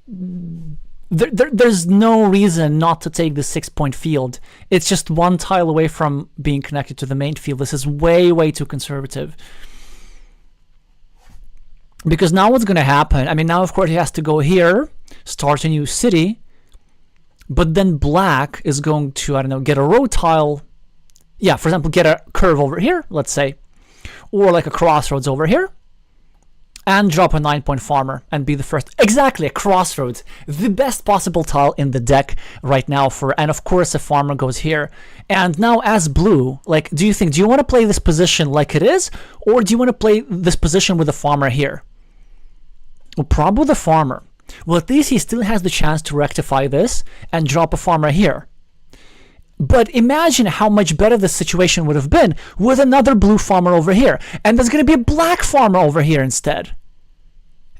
there's no reason not to take the 6-point field. It's just one tile away from being connected to the main field. This is way, way too conservative. Because now what's going to happen? I mean, now, of course, he has to go here, start a new city, but then black is going to, I don't know, get a row tile. Yeah, for example, get a curve over here, let's say, or like a crossroads over here, and drop a 9-point farmer and be the first. Exactly, a crossroads, the best possible tile in the deck right now for, and of course a farmer goes here. And now as blue, like, do you want to play this position like it is, or do you want to play this position with a farmer here? Well, probably the farmer. Well, at least he still has the chance to rectify this and drop a farmer here. But imagine how much better the situation would have been with another blue farmer over here. And there's going to be a black farmer over here instead.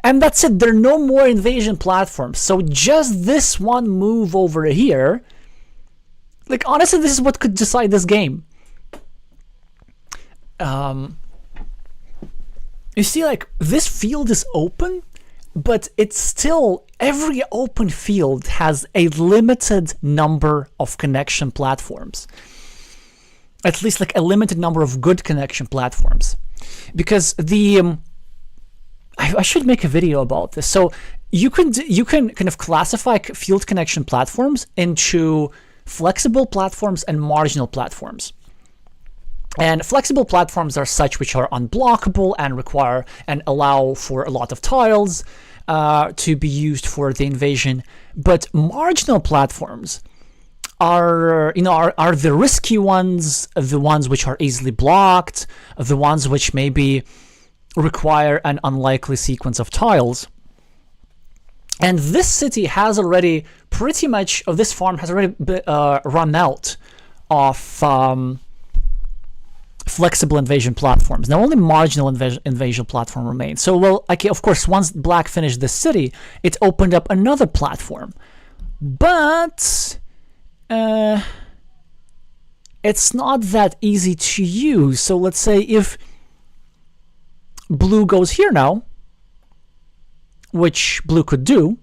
And that's it. There are no more invasion platforms. So just this one move over here, like, honestly, this is what could decide this game. You see, like, this field is open, but it's still, every open field has a limited number of connection platforms. At least like a limited number of good connection platforms. Because the, I should make a video about this. So you can kind of classify field connection platforms into flexible platforms and marginal platforms. And flexible platforms are such which are unblockable and require and allow for a lot of tiles to be used for the invasion. But marginal platforms are the risky ones, the ones which are easily blocked, the ones which maybe require an unlikely sequence of tiles. And this city has already pretty much, this farm has already run out of flexible invasion platforms. Now only marginal invasion platform remains. So, well, okay, of course, once black finished this city, it opened up another platform. But it's not that easy to use. So let's say if blue goes here now, which blue could do,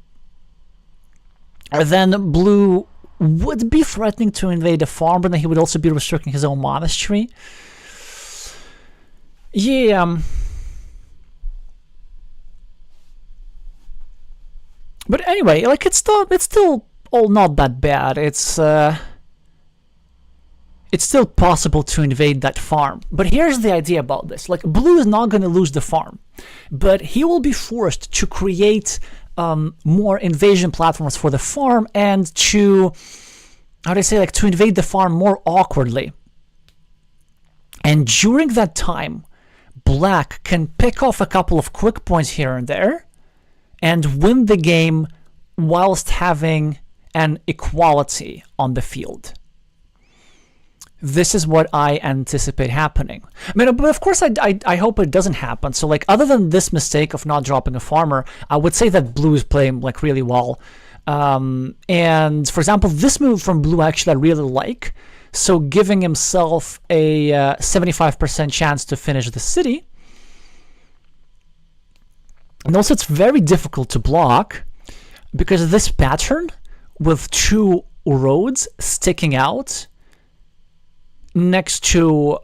then blue would be threatening to invade a farm, but then he would also be restricting his own monastery. Yeah. But anyway, like, it's still all not that bad. It's still possible to invade that farm. But here's the idea about this. Like, blue is not going to lose the farm, but he will be forced to create more invasion platforms for the farm and to, how do I say, like, to invade the farm more awkwardly. And during that time, black can pick off a couple of quick points here and there and win the game whilst having an equality on the field. This is what I anticipate happening. I mean, but of course, I hope it doesn't happen. So, like, other than this mistake of not dropping a farmer, I would say that blue is playing, like, really well. And, for example, this move from blue actually I really like. So giving himself a 75% chance to finish the city. And also it's very difficult to block because this pattern with two roads sticking out next to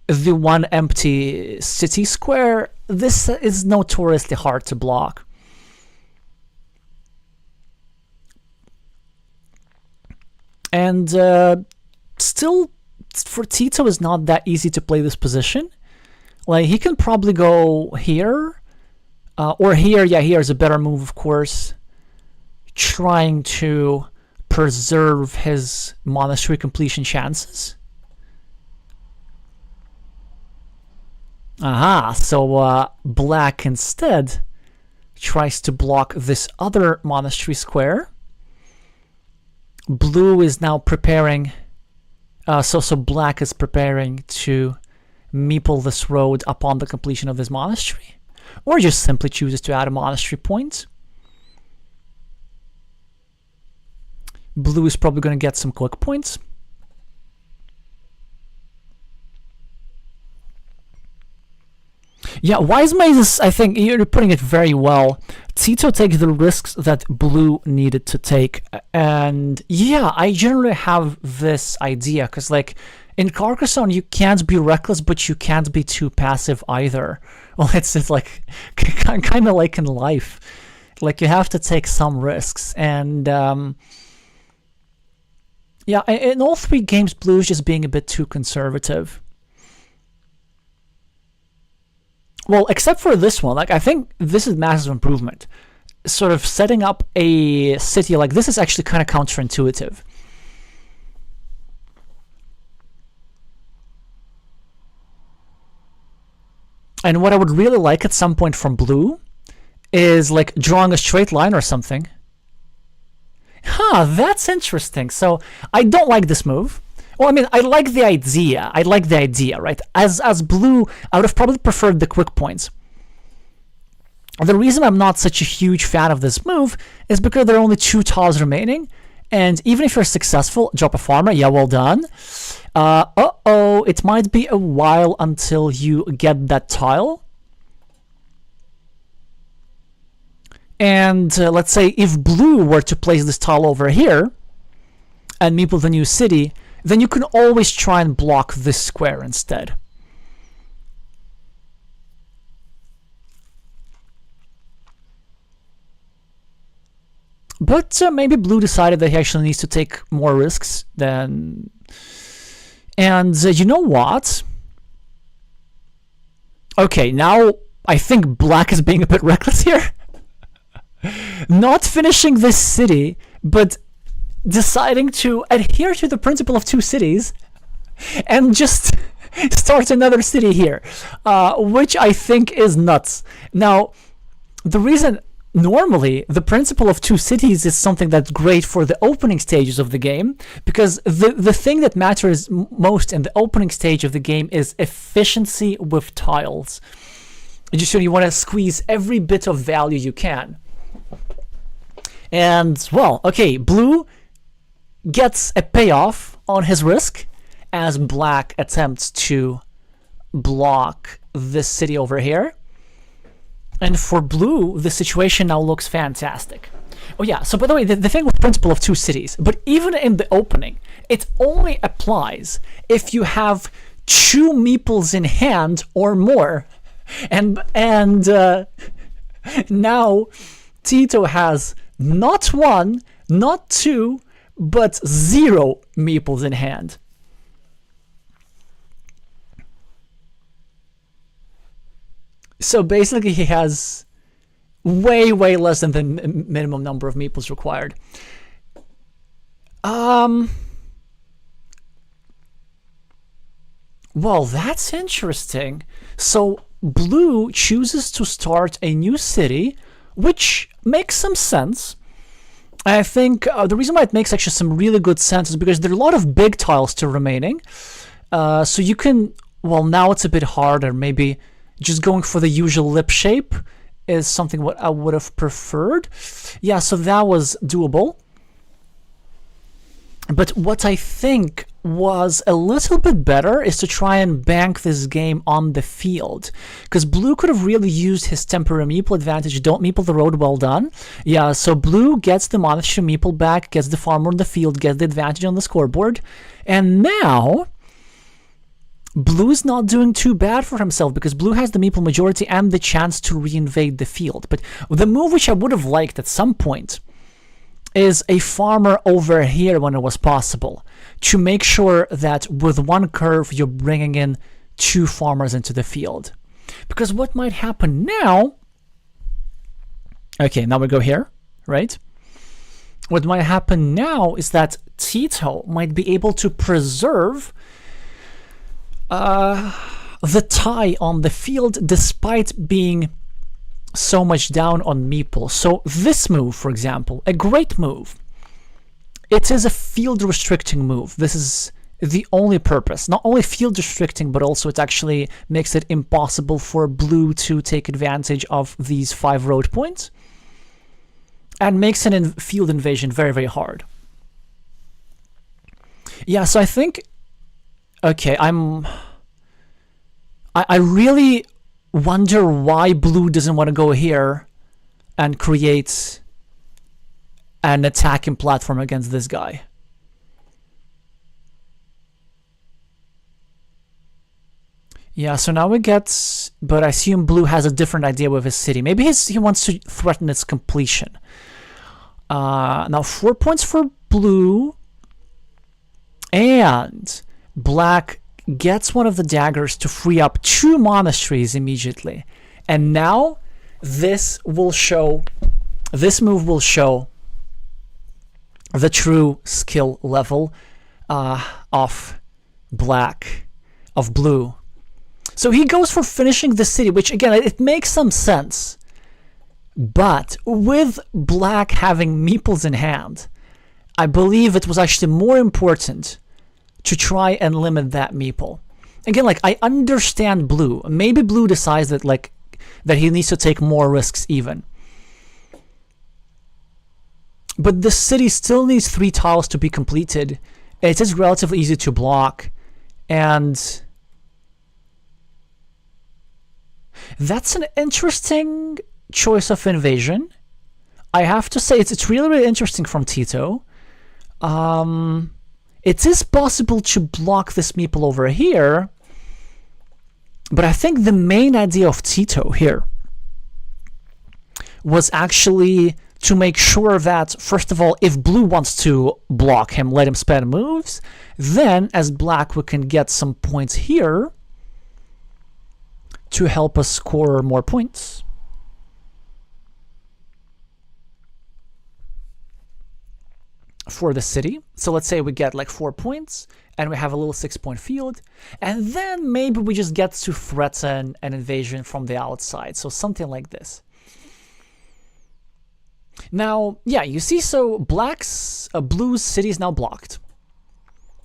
the one empty city square, this is notoriously hard to block. And still, for Tito, it's not that easy to play this position. Like, he can probably go here, or here. Yeah, here is a better move, of course. Trying to preserve his monastery completion chances. Aha, so black instead tries to block this other monastery square. Blue is now preparing, so black is preparing to meeple this road upon the completion of this monastery, or just simply chooses to add a monastery point. Blue is probably going to get some quick points. Yeah, Wise Mazes, I think you're putting it very well. Tito takes the risks that Blue needed to take. And yeah, I generally have this idea, because like in Carcassonne, you can't be reckless, but you can't be too passive either. Well, it's just like kind of like in life. Like you have to take some risks. And yeah, in all three games, Blue is just being a bit too conservative. Well, except for this one, like I think this is massive improvement. Sort of setting up a city like this is actually kind of counterintuitive. And what I would really like at some point from Blue is like drawing a straight line or something. Huh, that's interesting. So I don't like this move. Well, I mean, I like the idea. Right? As Blue, I would have probably preferred the quick points. The reason I'm not such a huge fan of this move is because there are only 2 tiles remaining, and even if you're successful, drop a farmer. Yeah, well done. Uh-oh, it might be a while until you get that tile. And let's say if Blue were to place this tile over here and meeple the new city, then you can always try and block this square instead. But maybe Blue decided that he actually needs to take more risks than... And you know what? Okay, now I think Black is being a bit reckless here. Not finishing this city, but deciding to adhere to the principle of 2 cities and just start another city here, which I think is nuts. Now, the reason normally the principle of 2 cities is something that's great for the opening stages of the game, because the thing that matters most in the opening stage of the game is efficiency with tiles. You want to squeeze every bit of value you can. And, well, okay, Blue gets a payoff on his risk as Black attempts to block this city over here. And for Blue, the situation now looks fantastic. Oh yeah, so by the way, the thing with principle of 2 cities, but even in the opening, it only applies if you have 2 meeples in hand or more. And now Tito has not 1, not 2, but 0 meeples in hand. So basically he has way less than the minimum number of meeples required. Well, that's interesting. So Blue chooses to start a new city, which makes some sense. I think the reason why it makes actually some really good sense is because there are a lot of big tiles still remaining. So you can, well, now it's a bit harder. Maybe just going for the usual lip shape is something what I would have preferred. Yeah, so that was doable. But what I think was a little bit better is to try and bank this game on the field, because Blue could have really used his temporary meeple advantage. Don't meeple the road, well done. Yeah, so Blue gets the monastery meeple back, gets the farmer on the field, gets the advantage on the scoreboard, and now Blue is not doing too bad for himself because Blue has the meeple majority and the chance to reinvade the field. But the move which I would have liked at some point is a farmer over here when it was possible, to make sure that with 1 curve you're bringing in 2 farmers into the field. Because what might happen now, okay, now we go here, right? What might happen now is that Tito might be able to preserve the tie on the field despite being so much down on meeple. So this move, for example, a great move. It is a field restricting move. This is the only purpose. Not only field restricting, but also it actually makes it impossible for blue to take advantage of these 5 road points, and makes an field invasion very, very hard. Yeah, so I think, okay, I really wonder why blue doesn't want to go here and create an attacking platform against this guy. Yeah, so now we get, but I assume blue has a different idea with his city. Maybe he wants to threaten its completion. Now 4 points for blue, and black gets one of the daggers to free up 2 monasteries immediately. And now this move will show the true skill level of blue. So he goes for finishing the city, which again, it makes some sense. But with black having meeples in hand, I believe it was actually more important to try and limit that meeple. Again, like, I understand blue. Maybe blue decides that that he needs to take more risks even. But the city still needs 3 tiles to be completed. It is relatively easy to block, and that's an interesting choice of invasion. I have to say it's really, really interesting from Tito. It is possible to block this meeple over here, but I think the main idea of Tito here was actually to make sure that, first of all, if blue wants to block him, let him spend moves, then as black we can get some points here to help us score more points. For the city. So let's say we get like 4 points and we have a little 6-point field, and then maybe we just get to threaten an invasion from the outside. So something like this. Now, yeah, you see, so blue's city is now blocked.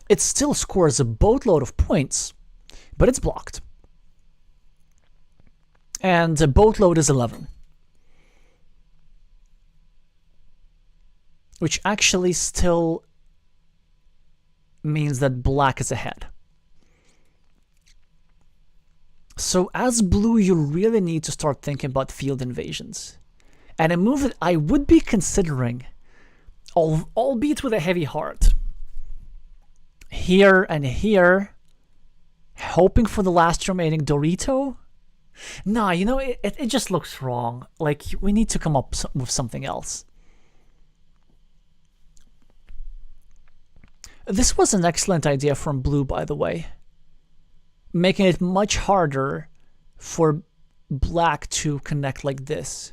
It still scores a boatload of points, but it's blocked. And a boatload is 11. Which actually still means that black is ahead. So as blue, you really need to start thinking about field invasions. And a move that I would be considering, albeit with a heavy heart, here and here, hoping for the last remaining Dorito. Nah, you know, it just looks wrong. Like, we need to come up with something else. This was an excellent idea from blue, by the way, making it much harder for black to connect like this.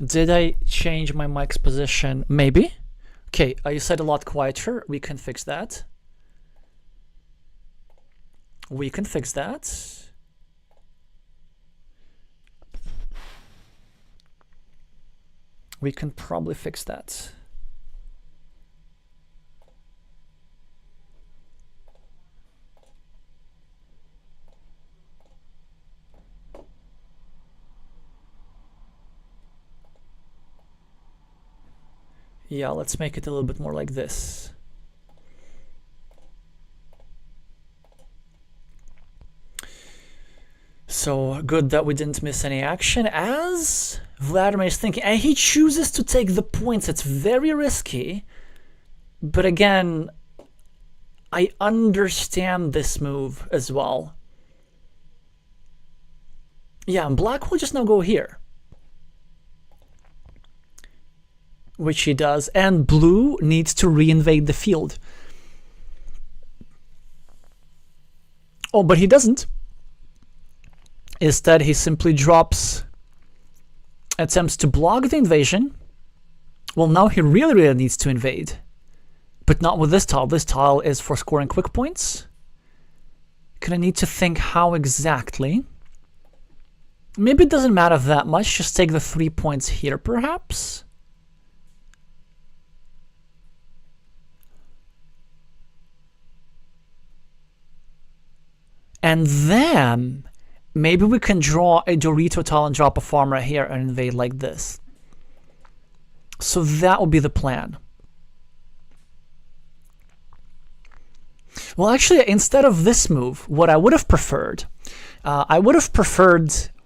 Did I change my mic's position? Maybe. Okay, you said a lot quieter. We can fix that. We can fix that. We can probably fix that. Yeah, let's make it a little bit more like this. So good that we didn't miss any action, as Vladimir is thinking, and he chooses to take the points. It's very risky, but again, I understand this move as well. Yeah, and black will just now go here, which he does, and blue needs to reinvade the field. Oh, but he doesn't. Instead, he simply attempts to block the invasion. Well, now he really, really needs to invade. But not with this tile. This tile is for scoring quick points. Gonna need to think how exactly. Maybe it doesn't matter that much. Just take the 3 points here, perhaps. And then maybe we can draw a Dorito tile and drop a farmer here and invade like this. So that will be the plan. Well, actually, instead of this move, what I would have preferred,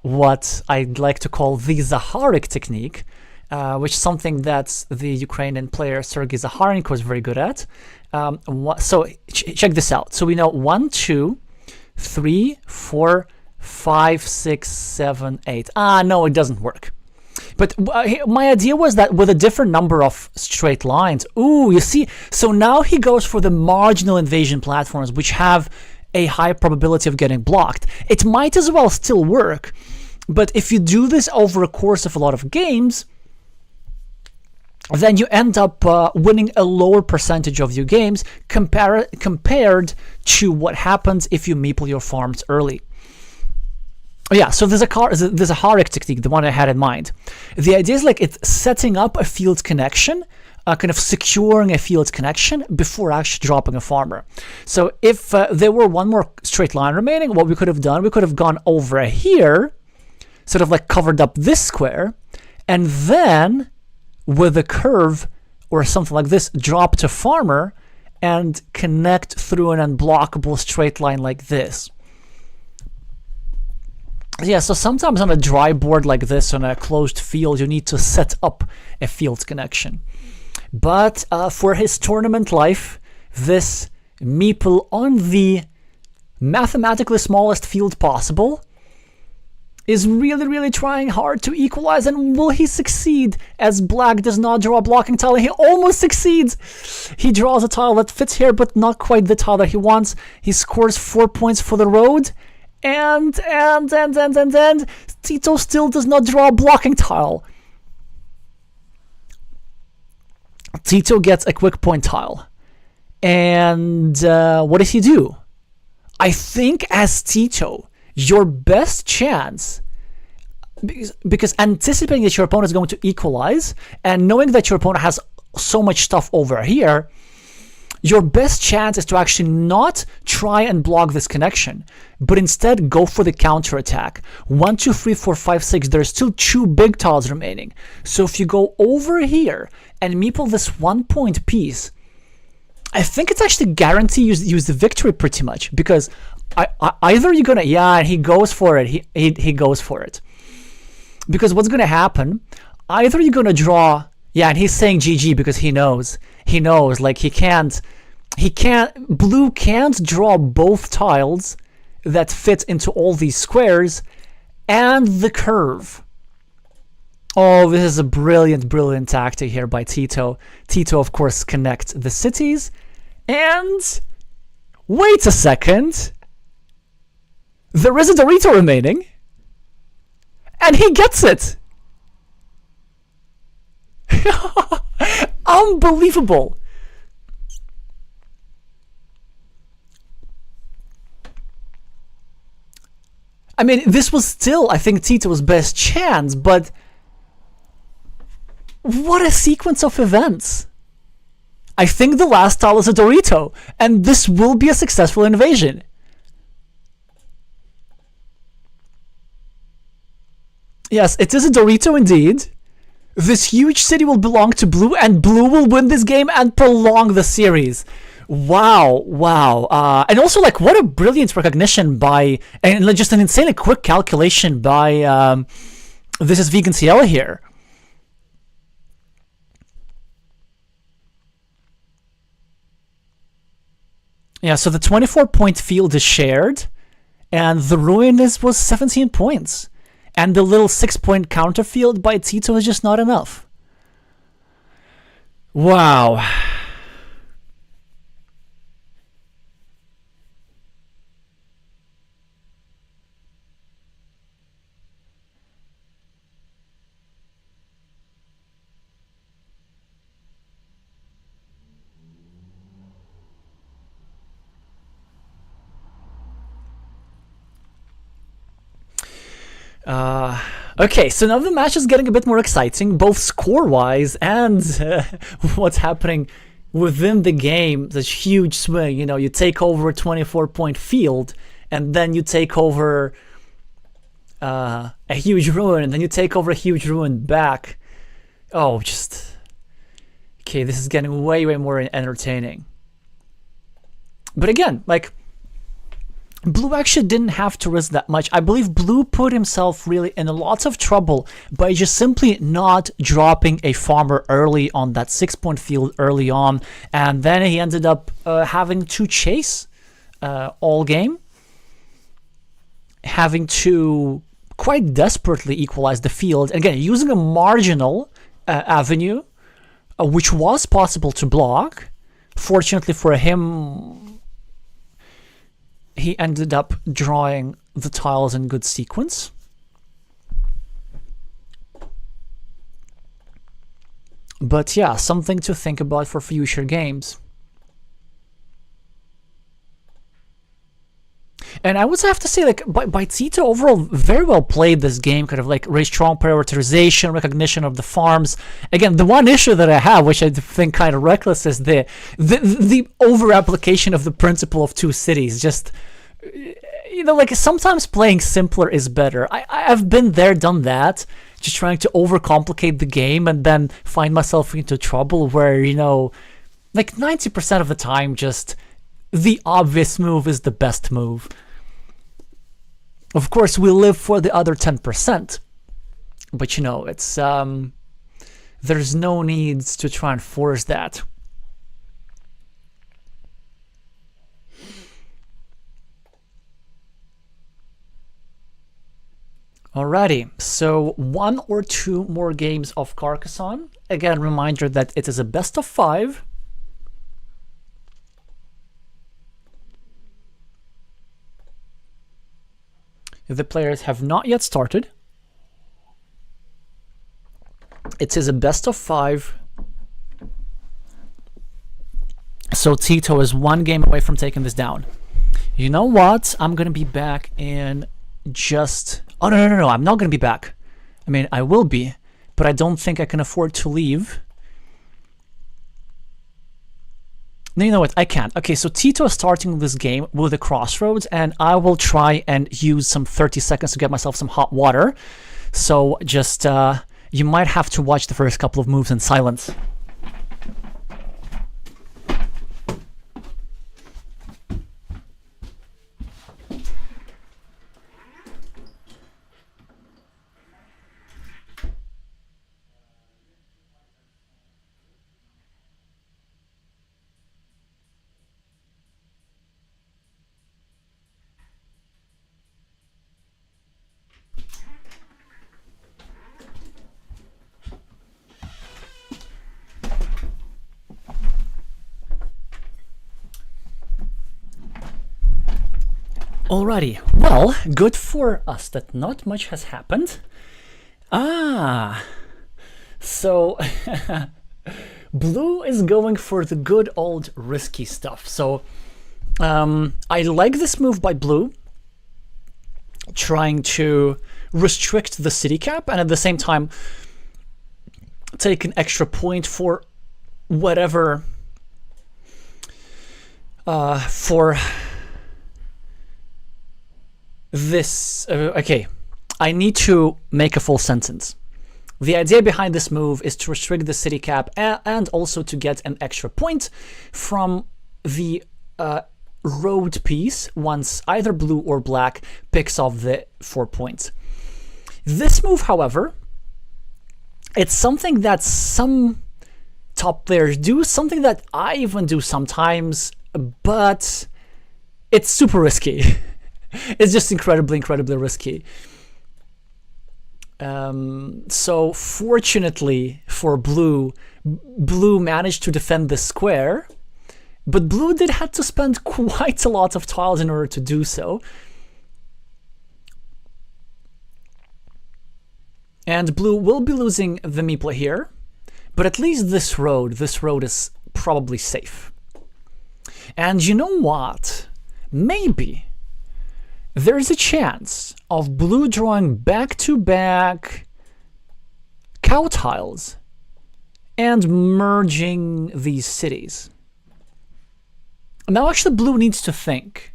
what I'd like to call the Zaharik technique, which is something that the Ukrainian player Sergei Zaharenko was very good at. So check this out. So we know 1, 2, 3, 4, 5, 6, 7, 8. No, it doesn't work. But my idea was that with a different number of straight lines, you see, so now he goes for the marginal invasion platforms, which have a high probability of getting blocked. It might as well still work, but if you do this over a course of a lot of games, then you end up winning a lower percentage of your games compared to what happens if you meeple your farms early. Yeah, so there's a Harik technique, the one I had in mind. The idea is like it's setting up a field connection, kind of securing a field connection before actually dropping a farmer. So if there were one more straight line remaining, what we could have done, we could have gone over here, sort of like covered up this square, and then with a curve or something like this, drop to farmer and connect through an unblockable straight line like this. Yeah, so sometimes on a dry board like this, on a closed field, you need to set up a field connection. But for his tournament life, this meeple on the mathematically smallest field possible is really, really trying hard to equalize. And will he succeed as black does not draw a blocking tile? He almost succeeds. He draws a tile that fits here, but not quite the tile that he wants. He scores 4 points for the road. And Tito still does not draw a blocking tile. Tito gets a quick point tile. And what does he do? I think as Tito, your best chance, because anticipating that your opponent is going to equalize and knowing that your opponent has so much stuff over here, your best chance is to actually not try and block this connection, but instead go for the counter attack. 1, 2, 3, 4, 5, 6. There's still 2 big tiles remaining. So if you go over here and meeple this 1 point piece, I think it's actually guaranteed use the victory pretty much, because either you're gonna and he goes for it. He goes for it, because what's gonna happen? Either you're gonna draw. Yeah, and he's saying GG because he knows like blue can't draw both tiles that fit into all these squares and the curve. Oh, this is a brilliant tactic here by Tito. Tito, of course, connects the cities. And wait a second. There is a Dorito remaining. And he gets it. Unbelievable. I mean, this was still, I think, Tito's best chance, but what a sequence of events. I think the last tile is a Dorito, and this will be a successful invasion. Yes, it is a Dorito indeed. This huge city will belong to blue, and blue will win this game and prolong the series. Wow. And also, like, what a brilliant recognition by, and just an insanely quick calculation by, this is Vegan Ciela here. Yeah, so the 24-point field is shared, and the ruin was 17 points. And the little 6-point counter field by Tito is just not enough. Wow. Okay, so now the match is getting a bit more exciting, both score-wise and what's happening within the game. This huge swing, you take over a 24-point field, and then you take over a huge ruin, and then you take over a huge ruin back. Oh, just... Okay, this is getting way, way more entertaining. But again, like, Blue actually didn't have to risk that much. I believe Blue put himself really in lots of trouble by just simply not dropping a farmer early on that 6-point field early on, and then he ended up having to chase all game, having to quite desperately equalize the field. Again, using a marginal avenue, which was possible to block. Fortunately for him, he ended up drawing the tiles in good sequence. But yeah, something to think about for future games. And I would have to say, like, by Tito overall, very well played this game, kind of like very strong prioritization, recognition of the farms. Again, the one issue that I have, which I think kind of reckless, is the over application of the principle of two cities. Just, you know, like, sometimes playing simpler is better. I've been there, done that, just trying to overcomplicate the game and then find myself into trouble where, you know, like 90% of the time, just the obvious move is the best move. Of course, we live for the other 10%, but you know, it's there's no need to try and force that. Alrighty, so 1 or 2 more games of Carcassonne. Again, reminder that it is a best of 5. The players have not yet started. It is a best of 5. So Tito is 1 game away from taking this down. You know what? I'm going to be back in just... Oh, no. I'm not going to be back. I mean, I will be, but I don't think I can afford to leave. No, you know what? I can't. Okay, so Tito is starting this game with a crossroads, and I will try and use some 30 seconds to get myself some hot water. So just, you might have to watch the first couple of moves in silence. Alrighty, well, good for us that not much has happened. So Blue is going for the good old risky stuff. So I like this move by Blue, trying to restrict the city cap and at the same time take an extra point for whatever, for this. Okay, I need to make a full sentence. The idea behind this move is to restrict the city cap and also to get an extra point from the road piece once either Blue or Black picks off the 4 points. This move, however, it's something that some top players do, something that I even do sometimes, but it's super risky. It's just incredibly risky. So fortunately for Blue, Blue managed to defend the square, but Blue did have to spend quite a lot of tiles in order to do so. And Blue will be losing the meeple here, but at least this road is probably safe. And you know what? Maybe there's a chance of Blue drawing back-to-back cow tiles and merging these cities. Now, actually, Blue needs to think.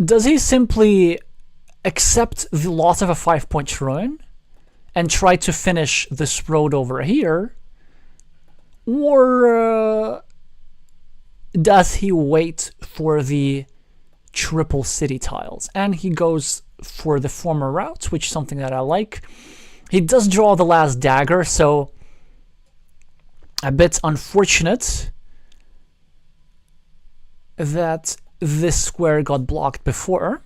Does he simply accept the loss of a 5-point ruin and try to finish this road over here? Or does he wait for the triple city tiles? And he goes for the former route, which is something that I like. He does draw the last dagger, so a bit unfortunate that this square got blocked before.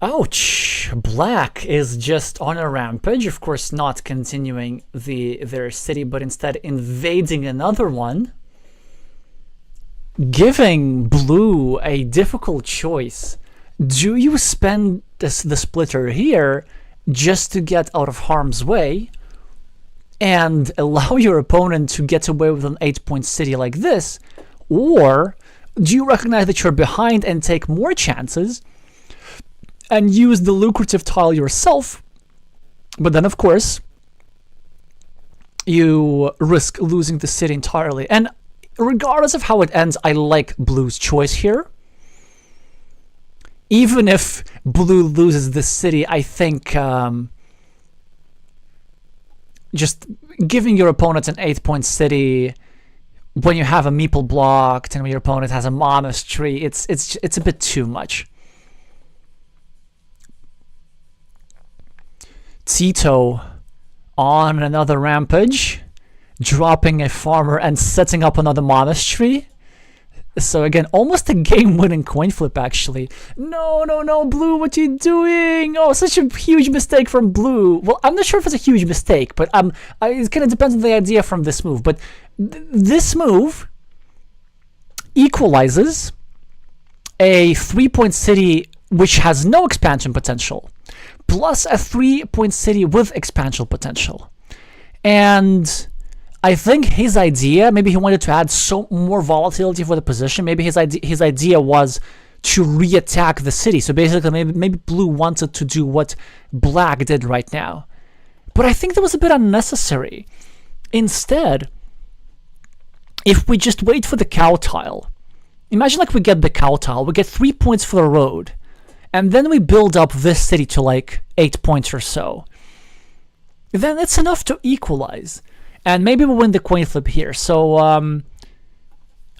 Ouch! Black is just on a rampage, of course not continuing their city, but instead invading another one, giving blue a difficult choice. Do you spend the splitter here just to get out of harm's way and allow your opponent to get away with an 8-point city like this, or do you recognize that you're behind and take more chances and use the lucrative tile yourself, but then of course you risk losing the city entirely? And regardless of how it ends, I like blue's choice here. Even if blue loses this city, I think just giving your opponent an 8-point city when you have a meeple blocked and when your opponent has a monastery, it's a bit too much. Tito on another rampage, dropping a farmer and setting up another monastery. So again, almost a game-winning coin flip, actually. No, blue, what are you doing? Oh, such a huge mistake from blue. Well, I'm not sure if it's a huge mistake, but it kind of depends on the idea from this move. But this move equalizes a 3-point city which has no expansion potential, plus a 3-point city with expansion potential. And I think his idea, maybe he wanted to add so more volatility for the position. Maybe his idea was to re-attack the city. So basically, maybe blue wanted to do what black did right now. But I think that was a bit unnecessary. Instead, if we just wait for the cow tile, imagine like we get the cow tile, we get 3 points for the road, and then we build up this city to like 8 points or so. Then it's enough to equalize. And maybe we'll win the coin flip here. So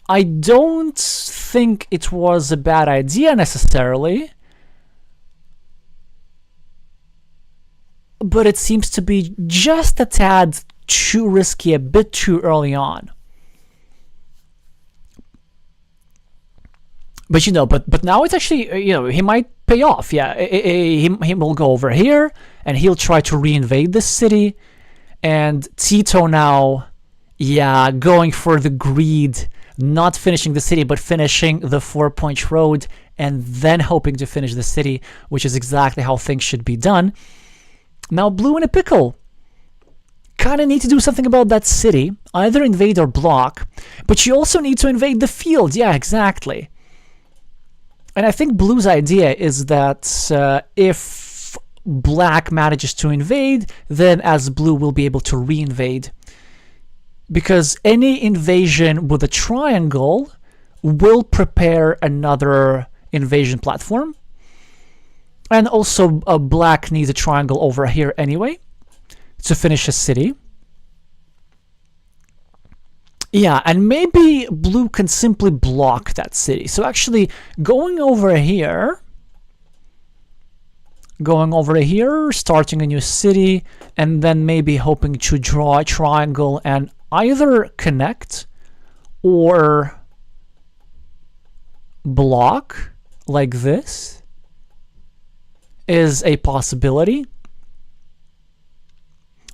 I don't think it was a bad idea necessarily. But it seems to be just a tad too risky, a bit too early on. But but now it's actually, he might pay off. Yeah, he will go over here and he'll try to reinvade this city. And Tito now, going for the greed, not finishing the city, but finishing the 4-point road and then hoping to finish the city, which is exactly how things should be done. Now blue in a pickle. Kind of need to do something about that city, either invade or block, but you also need to invade the field. Yeah, exactly. And I think blue's idea is that if black manages to invade, then as blue will be able to reinvade. Because any invasion with a triangle will prepare another invasion platform. And also black needs a triangle over here anyway to finish a city. Yeah, and maybe blue can simply block that city. So actually going over here, starting a new city, and then maybe hoping to draw a triangle and either connect or block like this is a possibility.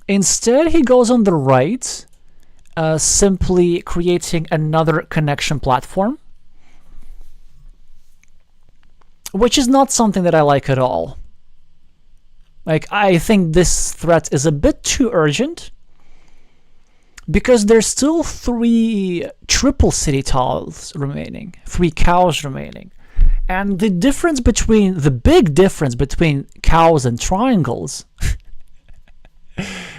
Instead, he goes on the right, simply creating another connection platform, which is not something that I like at all. Like, I think this threat is a bit too urgent, because there's still 3 triple city tiles remaining, 3 cows remaining. And the big difference between cows and triangles,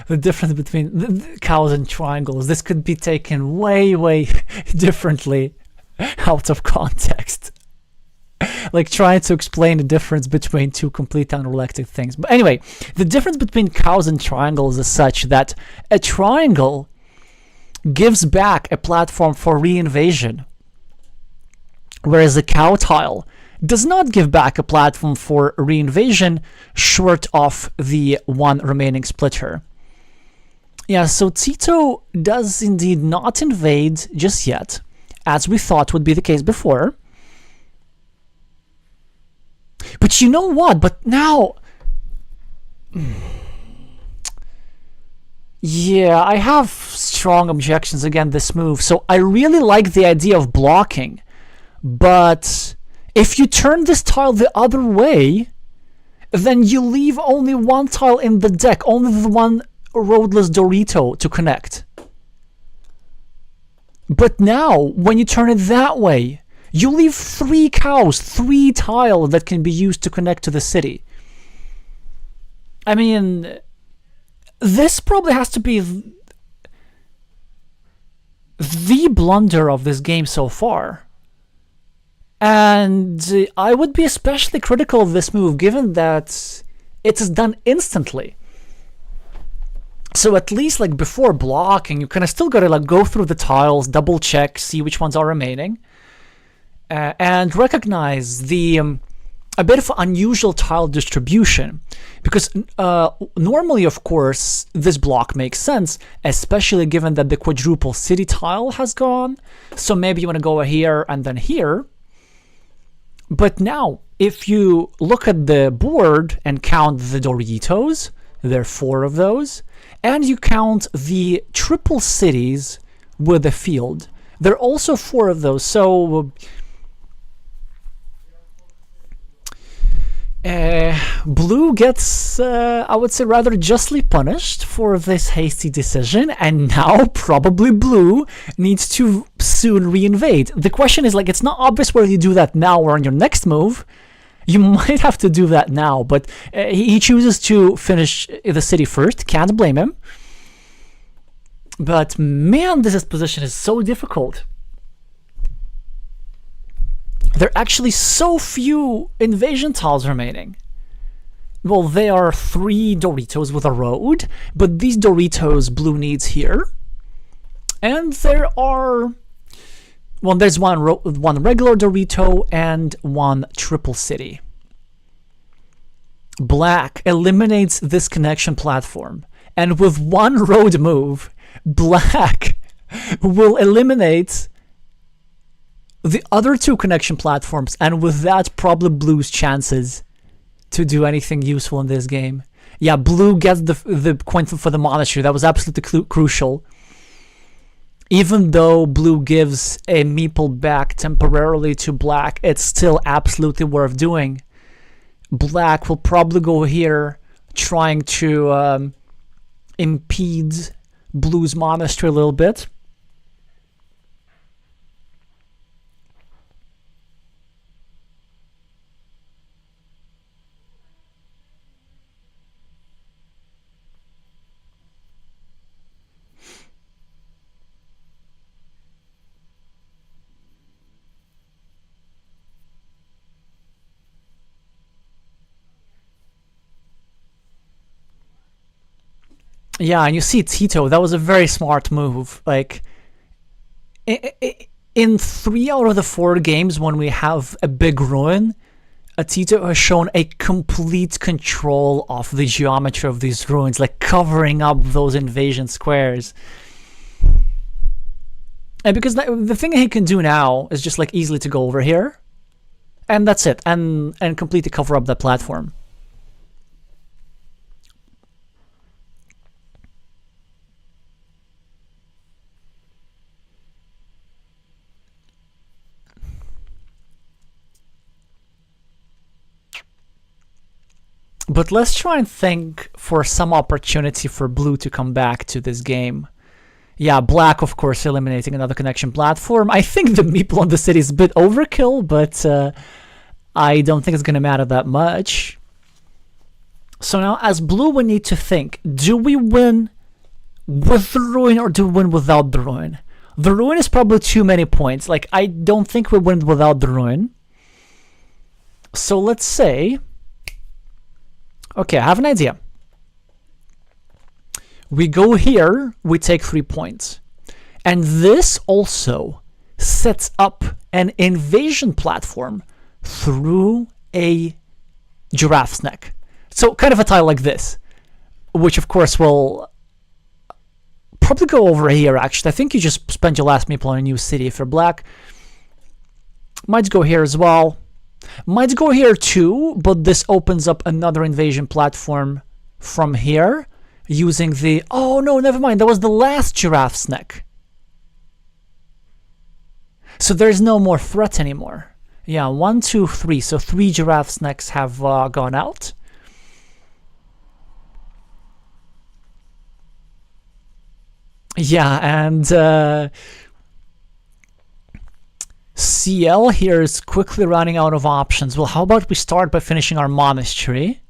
the difference between the cows and triangles, this could be taken way, way differently out of context. Like trying to explain the difference between 2 completely unrelated things. But anyway, the difference between cows and triangles is such that a triangle gives back a platform for reinvasion, whereas a cow tile does not give back a platform for reinvasion short of the 1 remaining splitter. Yeah, so Tito does indeed not invade just yet, as we thought would be the case before. But you know what? But now... Yeah, I have strong objections against this move. So I really like the idea of blocking, but if you turn this tile the other way, then you leave only 1 tile in the deck, only the 1 roadless Dorito to connect. But now, when you turn it that way, you leave 3 cows, 3 tiles that can be used to connect to the city. I mean, this probably has to be the blunder of this game so far. And I would be especially critical of this move, given that it is done instantly. So at least like before blocking, you kind of still gotta like go through the tiles, double check, see which ones are remaining, and recognize the a bit of unusual tile distribution. Because normally, of course, this block makes sense, especially given that the quadruple city tile has gone. So maybe you want to go here and then here. But now, if you look at the board and count the Doritos, there are 4 of those, and you count the triple cities with the field, there are also 4 of those. So Blue gets, I would say, rather justly punished for this hasty decision, and now probably Blue needs to soon reinvade. The question is, like, it's not obvious whether you do that now or on your next move. You might have to do that now, but he chooses to finish the city first. Can't blame him. But man, this position is so difficult. There are actually so few invasion tiles remaining. Well, there are 3 Doritos with a road, but these Doritos Blue needs here. And there are... well, there's one regular Dorito and 1 triple city. Black eliminates this connection platform. And with 1 road move, Black will eliminate the other 2 connection platforms, and with that, probably Blue's chances to do anything useful in this game. Yeah, Blue gets the coin for the monastery. That was absolutely crucial. Even though Blue gives a meeple back temporarily to Black, it's still absolutely worth doing. Black will probably go here trying to impede Blue's monastery a little bit. Yeah, and you see Tito, that was a very smart move. Like, in 3 out of the 4 games when we have a big ruin, Tito has shown a complete control of the geometry of these ruins, like covering up those invasion squares. And because the thing he can do now is just like easily to go over here, and that's it, and completely cover up that platform. But let's try and think for some opportunity for Blue to come back to this game. Yeah, black, of course, eliminating another connection platform. I think the meeple on the city is a bit overkill, but I don't think it's going to matter that much. So now, as blue, we need to think, do we win with the ruin or do we win without the ruin? The ruin is probably too many points. Like, I don't think we win without the ruin. So let's say... Okay, I have an idea. We go here, we take 3 points. And this also sets up an invasion platform through a giraffe's neck. So kind of a tile like this, which of course will probably go over here actually. I think you just spend your last meeple on a new city if you're black. Might go here as well. Might go here too, but this opens up another invasion platform from here. Using the... Oh, no, never mind. That was the last giraffe's neck. So there's no more threat anymore. Yeah, 1, 2, 3. So 3 giraffe's necks have gone out. Yeah, and... CL here is quickly running out of options. Well, how about we start by finishing our monastery?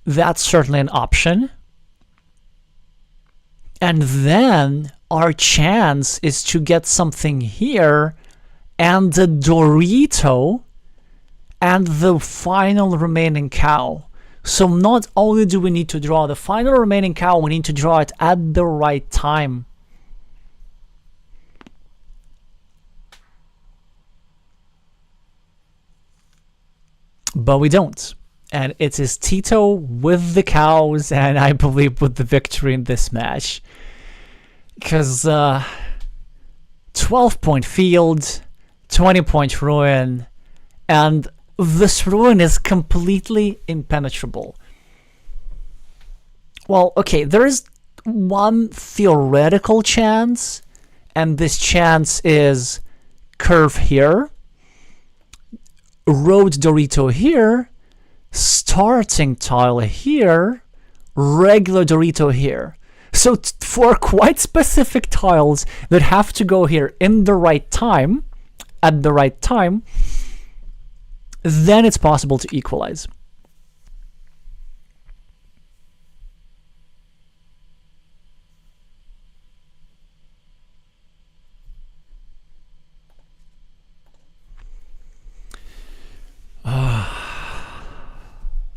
That's certainly an option. And then our chance is to get something here and the Dorito and the final remaining cow. So not only do we need to draw the final remaining cow, we need to draw it at the right time. But we don't. And it is Tito with the cows, and I believe with the victory in this match. Because 12-point field, 20-point ruin, and this ruin is completely impenetrable. Well, okay, there is one theoretical chance, and this chance is curve here, road Dorito here, starting tile here, regular Dorito here. So for quite specific tiles that have to go here in the right time, at the right time, then it's possible to equalize.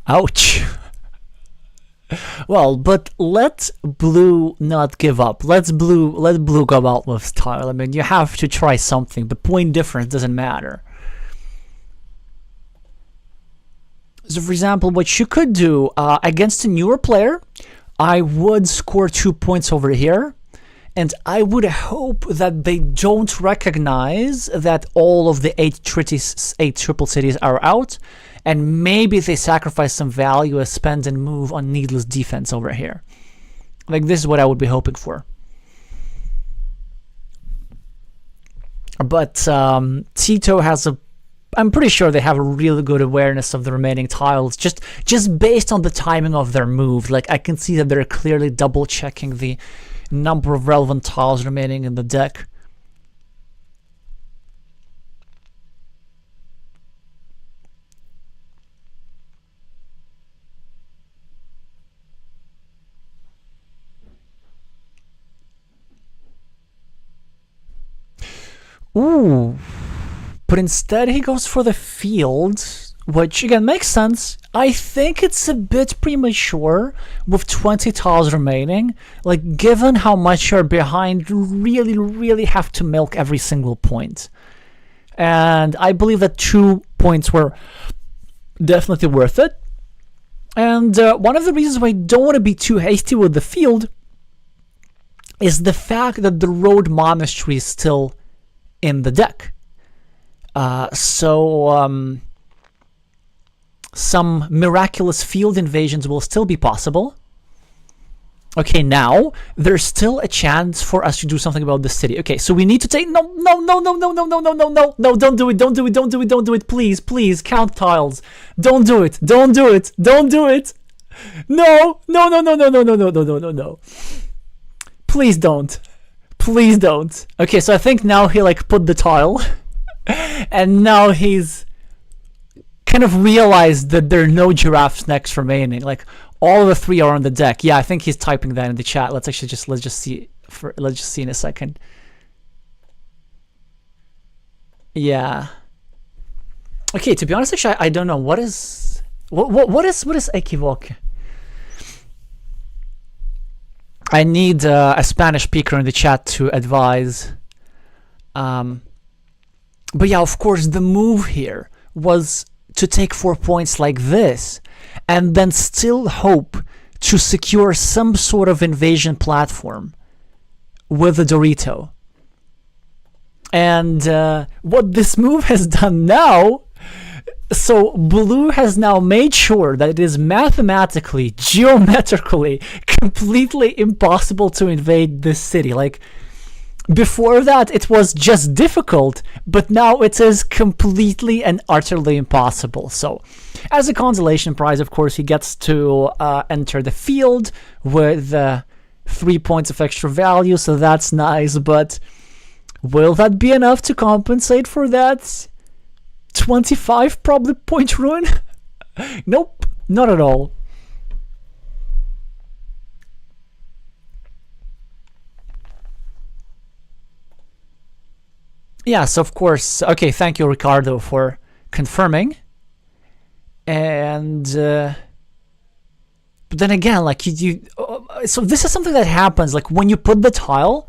Ouch. Well, but let blue not give up. Let blue go out with style. I mean, you have to try something. The point difference doesn't matter. So, for example, what you could do against a newer player, I would score 2 points over here, and I would hope that they don't recognize that all of the 8 triple cities are out, and maybe they sacrifice some value as spend and move on needless defense over here. Like, this is what I would be hoping for. But Tito has a... I'm pretty sure they have a really good awareness of the remaining tiles, just based on the timing of their move. Like, I can see that they're clearly double-checking the number of relevant tiles remaining in the deck. Ooh, but instead he goes for the field, which again makes sense. I think it's a bit premature with 20 tiles remaining. Like, given how much you're behind, you really have to milk every single point. And I believe that 2 points were definitely worth it. And one of the reasons why I don't want to be too hasty with the field is the fact that the road monastery is still in the deck. So some miraculous field invasions will still be possible. Okay, now there's still a chance for us to do something about the city. Okay, so we need to take... No, don't do it, please, count tiles. Don't do it. No. Please don't. Please don't. Okay, so I think now he like put the tile, and now he's kind of realized that there are no giraffe snacks remaining. Like all of the 3 are on the deck. Yeah, I think he's typing that in the chat. Let's just see in a second. Yeah. Okay, to be honest, actually, I don't know what is equivoque. I need a Spanish speaker in the chat to advise. But yeah, of course, the move here was to take 4 points like this, and then still hope to secure some sort of invasion platform with the Dorito. And what this move has done now, so blue has now made sure that it is mathematically, geometrically, completely impossible to invade this city. Like, before that, it was just difficult, but now it is completely and utterly impossible. So, as a consolation prize, of course, he gets to enter the field with 3 points of extra value, so that's nice, but will that be enough to compensate for that 25 probably point ruin? Nope, not at all. Yes, of course. Okay, thank you, Ricardo, for confirming. And but then again, like so this is something that happens like when you put the tile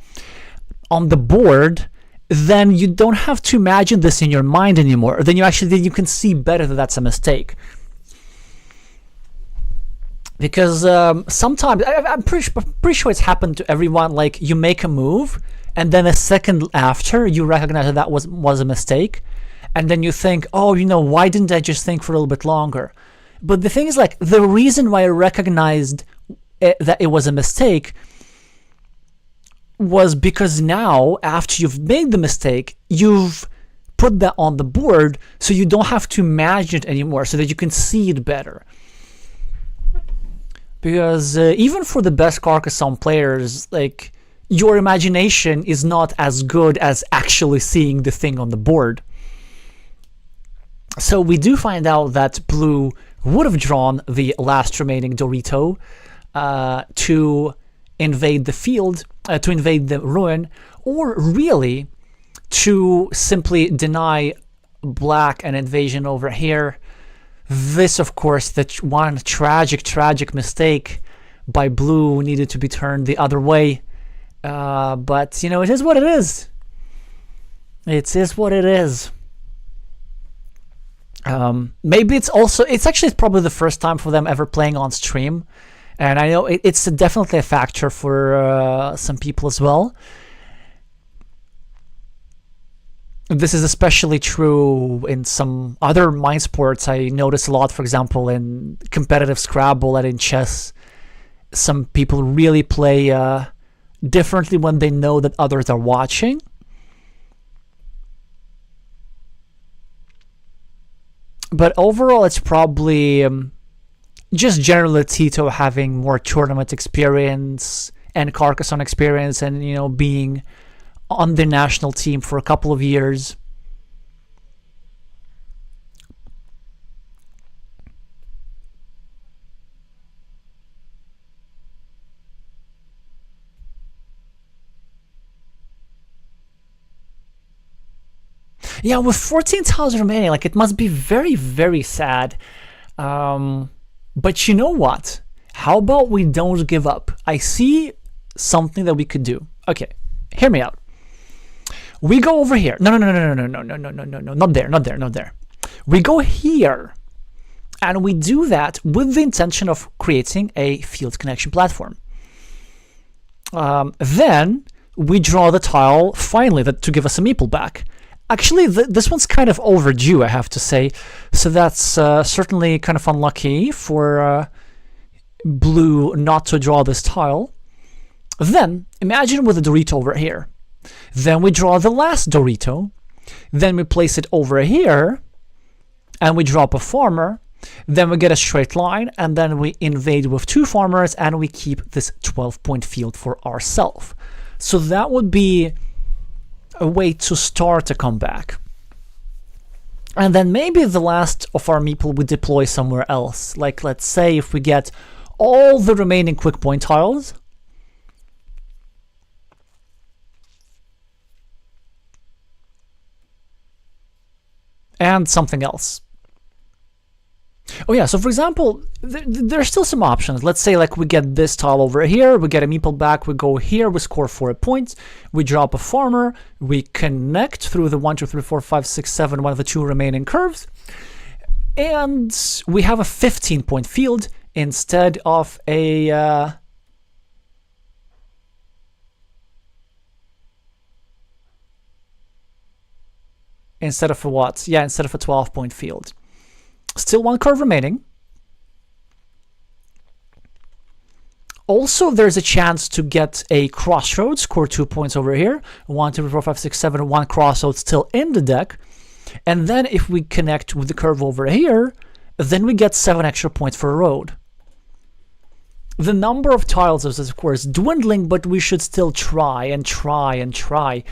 on the board, then you don't have to imagine this in your mind anymore. Then you can see better that that's a mistake. Because sometimes I'm pretty sure it's happened to everyone. Like you make a move, and then a second after you recognize that was a mistake, and then you think, oh, why didn't I just think for a little bit longer? But the thing is, like, the reason why I recognized that it was a mistake was because now, after you've made the mistake, you've put that on the board, so you don't have to imagine it anymore, so that you can see it better. Because even for the best Carcassonne players, like, your imagination is not as good as actually seeing the thing on the board. So we do find out that blue would have drawn the last remaining Dorito to invade the field, to invade the ruin, or really to simply deny black an invasion over here. This, of course, that one tragic mistake by blue needed to be turned the other way. But, it is what it is. It is what it is. Maybe it's actually probably the first time for them ever playing on stream. And I know it's definitely a factor for some people as well. This is especially true in some other mind sports. I notice a lot, for example, in competitive Scrabble and in chess. Some people really play differently when they know that others are watching. But overall, it's probably just generally Tito having more tournament experience and Carcassonne experience, and being on the national team for a couple of years. Yeah, with 14 tiles remaining, like, it must be very, very sad. But you know what? How about we don't give up? I see something that we could do. Okay, hear me out. We go over here. No, not there. We go here, and we do that with the intention of creating a field connection platform. Then we draw the tile finally to give us a meeple back. Actually, this one's kind of overdue, I have to say. So that's certainly kind of unlucky for blue not to draw this tile. Then, imagine with a Dorito over here. Then we draw the last Dorito. Then we place it over here. And we drop a farmer. Then we get a straight line, and then we invade with 2 farmers, and we keep this 12-point field for ourselves. So that would be a way to start a comeback. And then maybe the last of our meeple we deploy somewhere else. Like, let's say if we get all the remaining quick point tiles, and something else. Oh yeah, so for example, there's still some options. Let's say like we get this tile over here, we get a meeple back, we go here, we score 4 points, we drop a farmer, we connect through the 1, 2, 3, 4, 5, 6, 7, one of the 2 remaining curves, and we have a 15-point field instead of a instead of a what? Yeah, instead of a 12-point field. Still 1 curve remaining. Also, there's a chance to get a crossroads, score 2 points over here. 1, 2, 3, 4, 5, 6, 7, 1 crossroads still in the deck. And then if we connect with the curve over here, then we get 7 extra points for a road. The number of tiles is of course dwindling, but we should still try and try and try.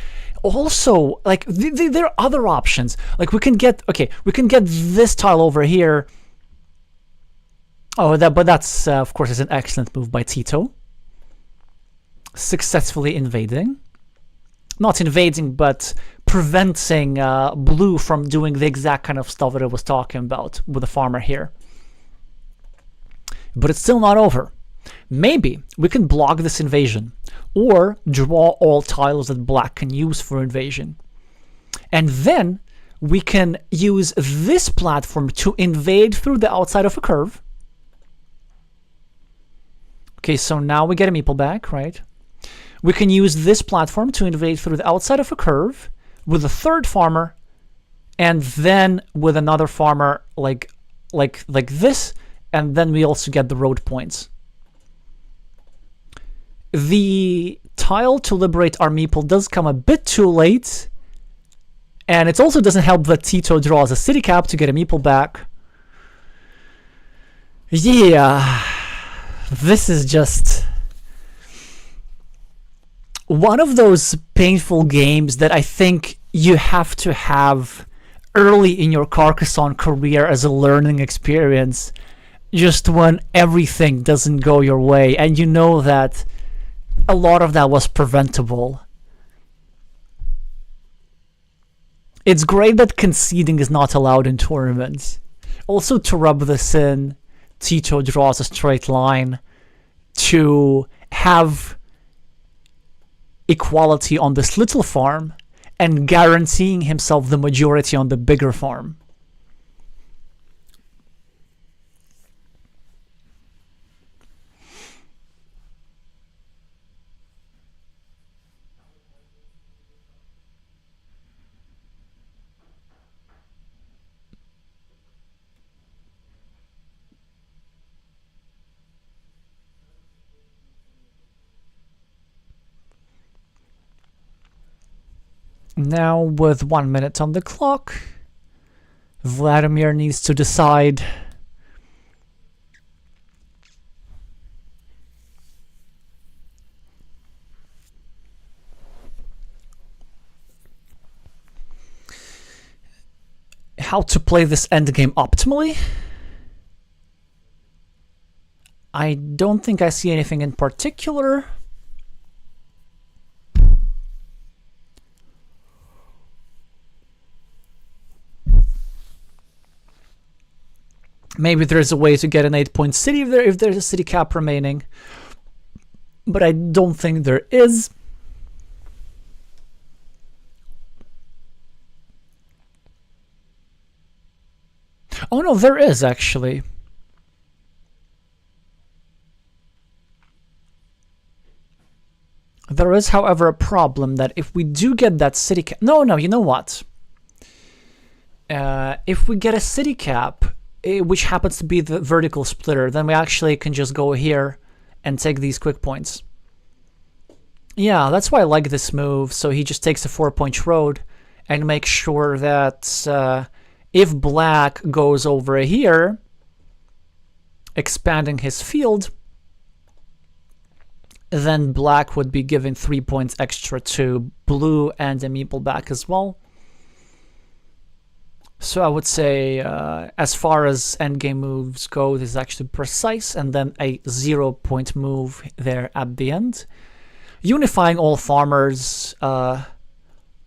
Also, like there are other options. Like we can get this tile over here. Oh, but that's of course is an excellent move by Tito. Successfully invading, not invading, but preventing blue from doing the exact kind of stuff that I was talking about with the farmer here. But it's still not over. Maybe we can block this invasion or draw all tiles that black can use for invasion. And then we can use this platform to invade through the outside of a curve. Okay, so now we get a meeple back, right? We can use this platform to invade through the outside of a curve with a 3rd farmer, and then with another farmer like this, and then we also get the road points. The tile to liberate our meeple does come a bit too late, and it also doesn't help that Tito draws a city cap to get a meeple back. Yeah, this is just one of those painful games that I think you have to have early in your Carcassonne career as a learning experience, just when everything doesn't go your way, and you know that a lot of that was preventable. It's great that conceding is not allowed in tournaments. Also, to rub this in, Tito draws a straight line to have equality on this little farm and guaranteeing himself the majority on the bigger farm. Now, with 1 minute on the clock, Vladimir needs to decide how to play this endgame optimally. I don't think I see anything in particular. Maybe there's a way to get an 8-point city if there's a city cap remaining, but I don't think there is. Oh no, there is actually. There is, however, a problem that if we do get that city cap... No, you know what? If we get a city cap, which happens to be the vertical splitter, then we actually can just go here and take these quick points. Yeah, that's why I like this move. So he just takes a 4-point road and makes sure that if black goes over here, expanding his field, then black would be giving 3 points extra to blue and a meeple back as well. So I would say, as far as endgame moves go, this is actually precise, and then a 0-point move there at the end. Unifying all farmers,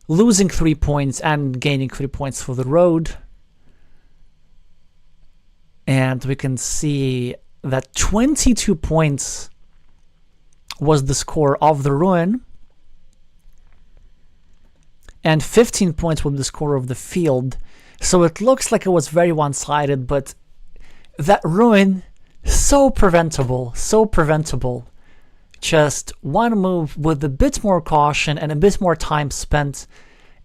losing 3 points and gaining 3 points for the road. And we can see that 22 points was the score of the ruin, and 15 points was the score of the field. So it looks like it was very one-sided, but that ruin, so preventable, so preventable. Just one move with a bit more caution and a bit more time spent,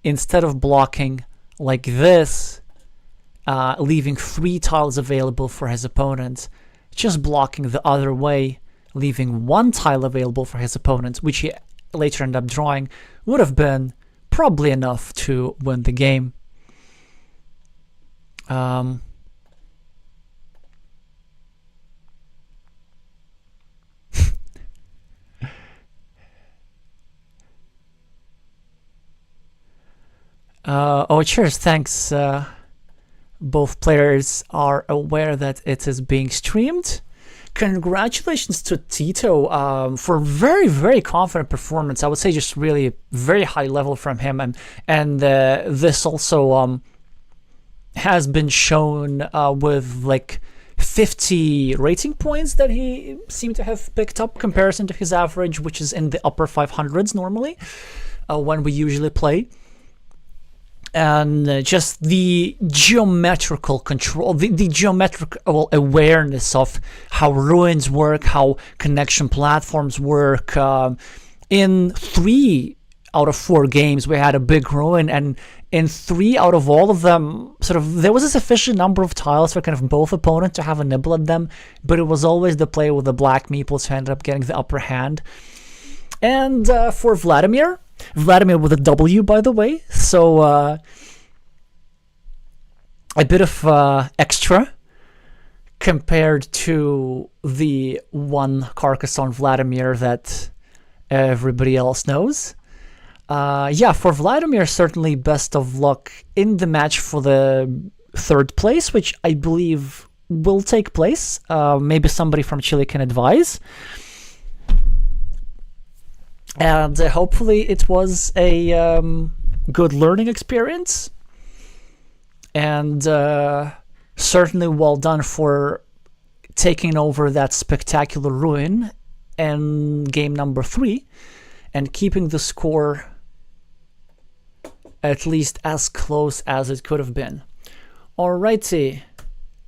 instead of blocking like this, leaving 3 tiles available for his opponent, just blocking the other way, leaving 1 tile available for his opponent, which he later ended up drawing, would have been probably enough to win the game. Oh, cheers, thanks. Both players are aware that it is being streamed. Congratulations to Tito for very, very confident performance. I would say just really very high level from him, and this also has been shown with like 50 rating points that he seemed to have picked up comparison to his average, which is in the upper 500s normally when we usually play. And just the geometrical control, the geometrical awareness of how ruins work, how connection platforms work. In 3 out of 4 games, we had a big ruin, and in 3 out of all of them, there was a sufficient number of tiles for kind of both opponents to have a nibble at them, but it was always the play with the black meeples who ended up getting the upper hand. And for Vladimir with a W, by the way, so a bit of extra compared to the one Carcassonne Vladimir that everybody else knows. Yeah, for Vladimir, certainly best of luck in the match for the 3rd place, which I believe will take place. Maybe somebody from Chile can advise. And hopefully it was a good learning experience. And certainly well done for taking over that spectacular ruin in game number 3 and keeping the score at least as close as it could have been. Alrighty,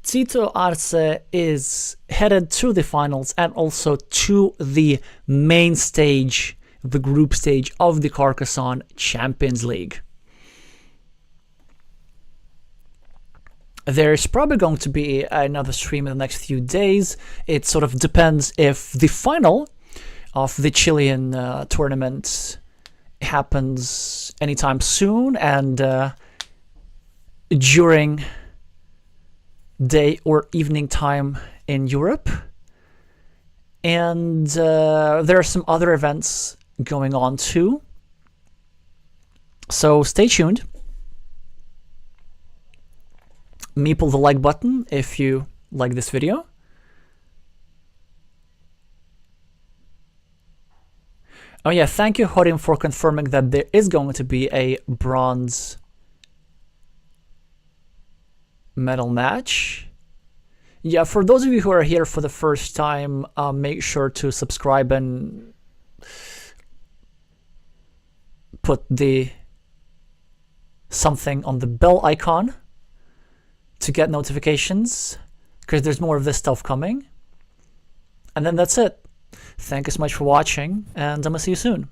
Tito Arce is headed to the finals and also to the main stage, the group stage of the Carcassonne Champions League. There's probably going to be another stream in the next few days. It sort of depends if the final of the Chilean tournament happens anytime soon and during day or evening time in Europe. And there are some other events going on too. So stay tuned. Meeple the like button if you like this video. Oh yeah, thank you Horim for confirming that there is going to be a bronze medal match. Yeah, for those of you who are here for the first time, make sure to subscribe and put the something on the bell icon to get notifications, because there's more of this stuff coming. And then that's it. Thank you so much for watching, and I'm gonna see you soon.